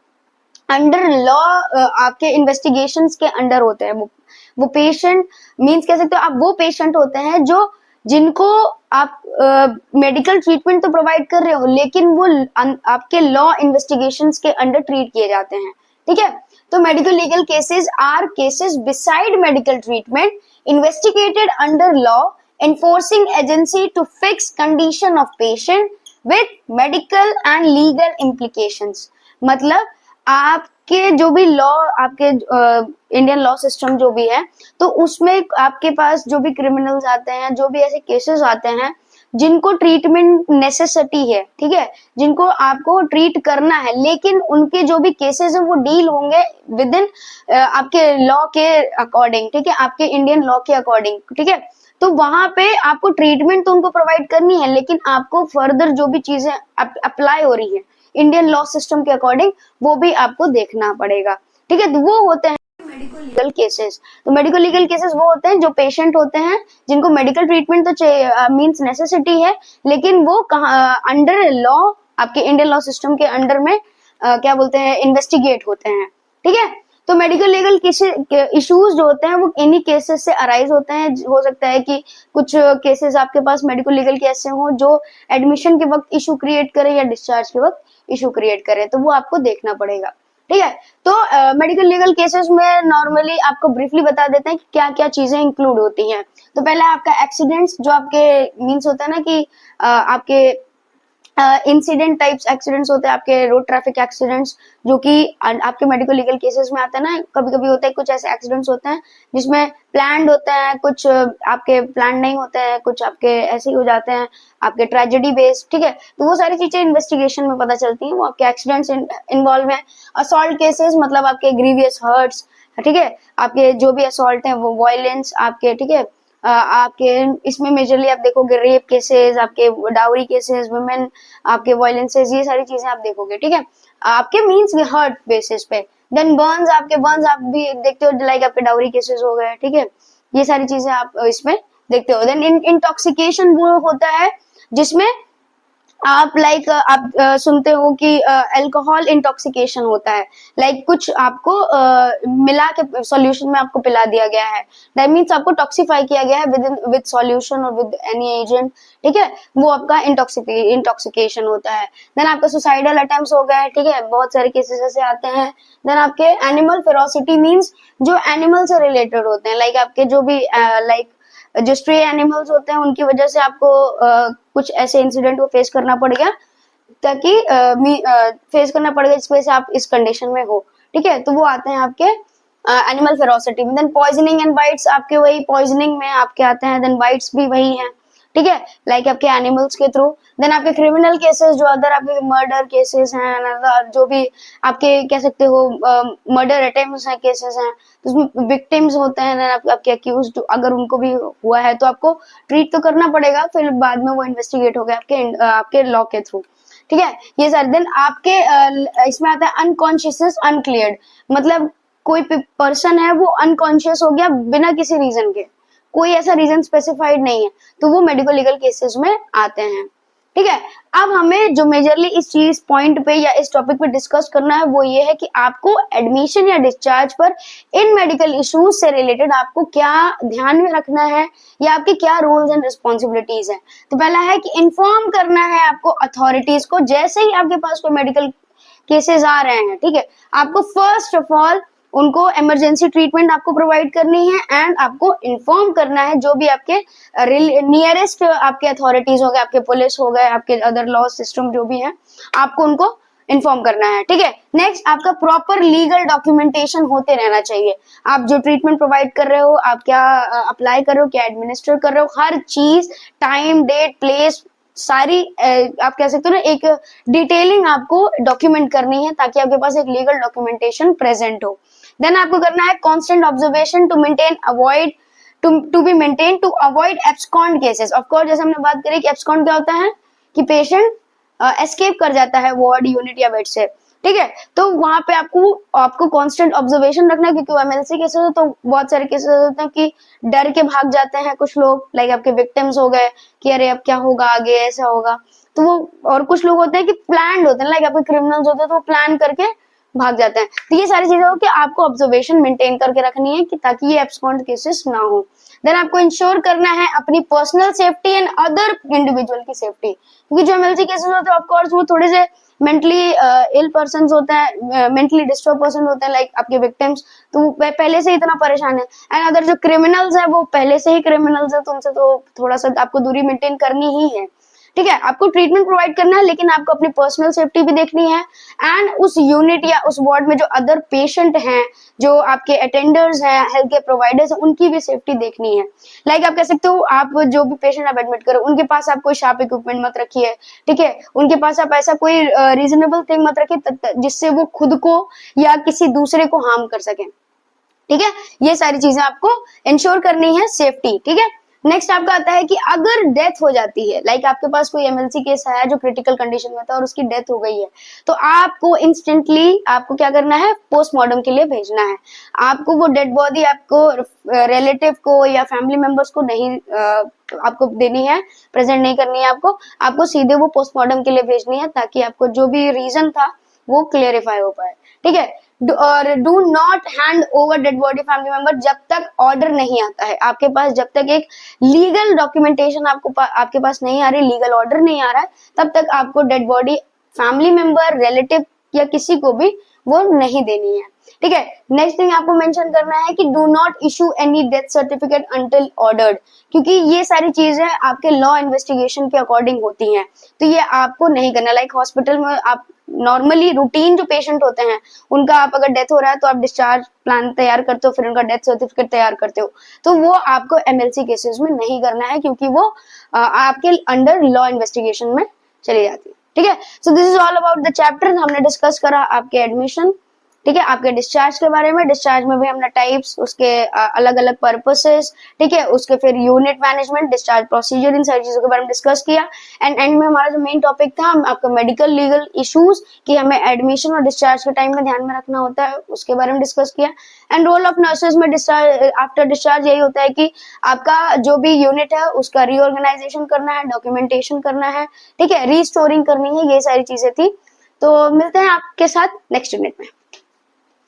अंडर लॉ आपके इन्वेस्टिगेशंस के अंडर होते हैं। वो पेशेंट मींस कह सकते हो आप वो पेशेंट होते हैं जो जिनको आप मेडिकल ट्रीटमेंट तो प्रोवाइड कर रहे हो लेकिन वो आपके लॉ इन्वेस्टिगेशंस के अंडर ट्रीट किए जाते हैं। ठीक है, तो medical legal cases are cases beside medical treatment investigated under law enforcing agency to fix condition of patient with medical and legal implications। मतलब आपके जो भी लॉ आपके इंडियन लॉ सिस्टम जो भी है तो उसमें आपके पास जो भी क्रिमिनल्स आते हैं, जो भी ऐसे केसेस आते हैं जिनको ट्रीटमेंट नेसेसिटी है, ठीक है, जिनको आपको ट्रीट करना है, लेकिन उनके जो भी केसेस हैं वो डील होंगे विद इन आपके लॉ के अकॉर्डिंग। ठीक है, आपके इंडियन लॉ के अकॉर्डिंग। ठीक है, तो वहां पे आपको ट्रीटमेंट तो उनको प्रोवाइड करनी है लेकिन आपको फर्दर जो भी चीजें अप्लाई हो रही है इंडियन लॉ सिस्टम के अकॉर्डिंग वो भी आपको देखना पड़ेगा। ठीक है, तो वो होते हैं मेडिकल लीगल केसेस। तो मेडिकल लीगल केसेस वो होते हैं जो पेशेंट होते हैं जिनको मेडिकल ट्रीटमेंट तो मींस नेसेसिटी है लेकिन वो अंडर लॉ आपके इंडियन लॉ सिस्टम के अंडर में क्या बोलते हैं इन्वेस्टिगेट होते हैं। ठीक है, तो मेडिकल लीगल इश्यूज जो होते हैं वो इन्हीं केसेस से अराइज होते हैं। हो सकता है कि कुछ केसेस आपके पास मेडिकल लीगल के ऐसे हो जो एडमिशन के वक्त इशू क्रिएट करे या डिस्चार्ज के वक्त इशू क्रिएट करे, तो वो आपको देखना पड़ेगा। ठीक है, तो मेडिकल लीगल केसेस में नॉर्मली आपको ब्रीफली बता देते हैं कि क्या क्या चीजें इंक्लूड होती हैं। तो पहला आपका एक्सीडेंट्स जो आपके मीन्स होता है ना कि आपके इंसिडेंट टाइप्स एक्सीडेंट्स होते हैं, आपके रोड ट्रैफिक एक्सीडेंट्स जो कि आपके मेडिकल लीगल केसेस में आते हैं ना। कभी कभी होता है कुछ ऐसे एक्सीडेंट्स होते हैं जिसमें प्लान्ड होते हैं, कुछ आपके प्लान नहीं होते हैं, कुछ आपके ऐसे ही हो जाते हैं आपके ट्रेजेडी बेस्ड। ठीक है, तो वो सारी चीजें इन्वेस्टिगेशन में पता चलती हैं, वो आपके एक्सीडेंट्स इन्वॉल्व है। असॉल्ट केसेस मतलब आपके ग्रीवियस हर्ट्स, ठीक है, आपके जो भी असॉल्ट है वो वायलेंस आपके, ठीक है, आपके इसमें मेजरली आप देखोगे रेप केसेस, आपके डाउरी केसेस, वुमेन आपके वायलेंसेस, ये सारी चीजें आप देखोगे। ठीक है, आपके मींस हर्ट बेसिस पे। देन बर्न्स, आपके बर्न्स आप भी देखते हो लाइक आपके डाउरी केसेस हो गए। ठीक है, ये सारी चीजें आप इसमें देखते हो। देन इंटॉक्सिकेशन वो होता है जिसमें आप आप सुनते हो कि अल्कोहल इंटॉक्सिकेशन होता है, कुछ आपको मिला के सॉल्यूशन में आपको पिला दिया गया है, दैट मीन्स आपको टॉक्सिफाई किया गया है विद सॉल्यूशन और विद एनी एजेंट, ठीक है, वो आपका इंटॉक्सिकेशन होता है। देन आपका सुसाइडल अटेम्प्ट्स हो गए, ठीक है, बहुत सारे केसेस ऐसे आते हैं। देन आपके एनिमल फेरोसिटी मीन्स जो एनिमल से रिलेटेड होते हैं, आपके जो भी जो स्ट्रे एनिमल्स होते हैं उनकी वजह से आपको कुछ ऐसे इंसिडेंट को फेस करना पड़ गया, ताकि फेस करना पड़ गया जिस वजह से आप इस कंडीशन में हो, ठीक है, तो वो आते हैं आपके एनिमल फेरोसिटी में। देन पॉइजनिंग एंड बाइट्स आपके वही पॉइजनिंग में आपके आते हैं, देन बाइट्स भी वही हैं, ठीक है, आपके एनिमल्स के थ्रू। देन आपके क्रिमिनल केसेस जो अदर आपके मर्डर केसेस हैं, जो भी आपके कह सकते हो मर्डर अटेम्प्ट्स हैं, केसेस हैं, तो उसमें विक्टिम्स होते हैं आपके अक्यूज्ड, अगर उनको भी हुआ है तो आपको ट्रीट तो करना पड़ेगा, फिर बाद में वो इन्वेस्टिगेट हो गया आपके लॉ के थ्रू, ठीक है, ये सारे। दिन आपके इसमें आता है अनकॉन्शियस अनक्लियर्ड, मतलब कोई पर्सन है वो अनकॉन्शियस हो गया बिना किसी रीजन के, कोई ऐसा रीजन स्पेसिफाइड नहीं है, तो वो मेडिको लीगल केसेस में आते हैं, ठीक है। अब हमें जो मेजरली इस चीज पॉइंट पे या इस टॉपिक पे डिस्कस करना है वो ये है कि आपको एडमिशन या डिस्चार्ज पर इन मेडिकल इश्यूज से रिलेटेड आपको क्या ध्यान में रखना है या आपके क्या रोल्स एंड रिस्पॉन्सिबिलिटीज हैं। तो पहला है कि इन्फॉर्म करना है आपको अथॉरिटीज को, जैसे ही आपके पास कोई मेडिकल केसेस आ रहे हैं, ठीक है, आपको फर्स्ट ऑफ ऑल उनको इमरजेंसी ट्रीटमेंट आपको प्रोवाइड करनी है एंड आपको इन्फॉर्म करना है जो भी आपके नियरेस्ट आपके अथॉरिटीज हो गए, आपके पुलिस हो गए, आपके अदर लॉ सिस्टम जो भी है, आपको उनको इन्फॉर्म करना है, ठीक है। नेक्स्ट आपका प्रॉपर लीगल डॉक्यूमेंटेशन होते रहना चाहिए, आप जो ट्रीटमेंट प्रोवाइड कर रहे हो, आप क्या अप्लाई कर रहे हो, क्या एडमिनिस्टर कर रहे हो, हर चीज टाइम डेट प्लेस सारी आप कह सकते हो ना एक डिटेलिंग आपको डॉक्यूमेंट करनी है, ताकि आपके पास एक लीगल डॉक्यूमेंटेशन प्रेजेंट हो। देन आपको करना है constant observation to maintain avoid to be maintain to avoid abscond cases. Of course जैसे हमने बात करी कि एब्सकॉन्ड क्या होता है कि पेशेंट एस्केप कर जाता है वार्ड यूनिट या बेड से, ठीक है, तो वहां पे आपको कांस्टेंट ऑब्जर्वेशन रखना है, क्योंकि एमएलसी केसेस हो तो बहुत सारे केसेस होते हैं कि डर के भाग जाते हैं कुछ लोग, आपके विक्टिम्स हो गए कि अरे अब क्या होगा आगे, ऐसा होगा, तो वो, और कुछ लोग होते हैं कि प्लान्ड होते हैं, आपके क्रिमिनल्स होते हैं तो वो प्लान करके भाग जाते हैं। तो ये सारी चीजें हो कि आपको ऑब्जर्वेशन मेंटेन करके रखनी है कि ताकि ये एब्सकॉन्ड केसेस ना हो। देन आपको इंश्योर करना है अपनी personal safety and other individual की सेफ्टी, क्योंकि जो एमएलसी केसेस होते हैं ऑफ कोर्स वो थोड़े से मेंटली इल पर्सन होते हैं, मेंटली डिस्टर्ब पर्सन होते हैं, आपके विक्टिम्स, तो वो पहले से इतना परेशान है, एंड अदर जो क्रिमिनल्स है वो पहले से ही क्रिमिनल्स है, तो उनसे तो थोड़ा सा आपको दूरी मेंटेन करनी ही है, ठीक है। आपको ट्रीटमेंट प्रोवाइड करना है, लेकिन आपको अपनी पर्सनल सेफ्टी भी देखनी है, एंड उस यूनिट या उस वार्ड में जो अदर पेशेंट हैं, जो आपके अटेंडर्स हैं, हेल्थ केयर प्रोवाइडर्स हैं, उनकी भी सेफ्टी देखनी है। आप कह सकते हो आप जो भी पेशेंट आप एडमिट करो उनके पास आप कोई शार्प इक्विपमेंट मत रखिए, ठीक है, उनके पास आप ऐसा कोई रीजनेबल थिंग मत रखिए जिससे वो खुद को या किसी दूसरे को हार्म कर सके, ठीक है, ये सारी चीजें आपको इंश्योर करनी है सेफ्टी, ठीक है। नेक्स्ट आपका आता है कि अगर डेथ हो जाती है, आपके पास कोई एमएलसी केस है जो क्रिटिकल कंडीशन में था और उसकी डेथ हो गई है, तो आपको इंस्टेंटली आपको क्या करना है, पोस्टमार्टम के लिए भेजना है। आपको वो डेड बॉडी आपको रिलेटिव को या फैमिली मेंबर्स को नहीं आपको देनी है, प्रेजेंट नहीं करनी है, आपको सीधे वो पोस्टमार्टम के लिए भेजनी है, ताकि आपको जो भी रीजन था वो क्लियरिफाई हो पाए, ठीक है। और do not hand over dead body family member जब तक ऑर्डर नहीं आता है आपके पास, जब तक एक लीगल डॉक्यूमेंटेशन आपके पास नहीं आ रही, लीगल ऑर्डर नहीं आ रहा है, तब तक आपको dead body family member, relative या किसी को भी वो नहीं देनी है, ठीक है। नेक्स्ट थिंग आपको मेंशन करना है कि do not issue any death certificate until ordered, क्योंकि ये सारी चीजें आपके लॉ इन्वेस्टिगेशन के अकॉर्डिंग होती हैं, तो ये आपको नहीं करना। हॉस्पिटल में आप नॉर्मली रूटीन जो पेशेंट होते हैं उनका आप अगर डेथ हो रहा है तो आप डिस्चार्ज प्लान तैयार करते हो, फिर उनका डेथ सर्टिफिकेट तैयार करते हो, तो वो आपको एमएलसी केसेस में नहीं करना है, क्योंकि वो आपके अंडर लॉ इन्वेस्टिगेशन में चली जाती है, ठीक है। So this is all about the chapter. हमने डिस्कस करा आपके एडमिशन ठीक है, आपके डिस्चार्ज के बारे में, डिस्चार्ज में भी हमने टाइप्स, उसके अलग अलग पर्पसेस, ठीक है, उसके फिर यूनिट मैनेजमेंट, डिस्चार्ज प्रोसीजर, इन सारी चीजों के बारे में डिस्कस किया। एंड एंड में हमारा जो मेन टॉपिक था, हम आपका मेडिकल लीगल इश्यूज कि हमें एडमिशन और डिस्चार्ज के टाइम में ध्यान में रखना होता है, उसके बारे में डिस्कस किया। एंड रोल ऑफ नर्सेज में डिस्चार्ज आफ्टर डिस्चार्ज यही होता है कि आपका जो भी यूनिट है उसका रीऑर्गेनाइजेशन करना है, डॉक्यूमेंटेशन करना है, ठीक है, रीस्टोरिंग करनी है, ये सारी चीजें थी। तो मिलते हैं आपके साथ नेक्स्ट यूनिट में।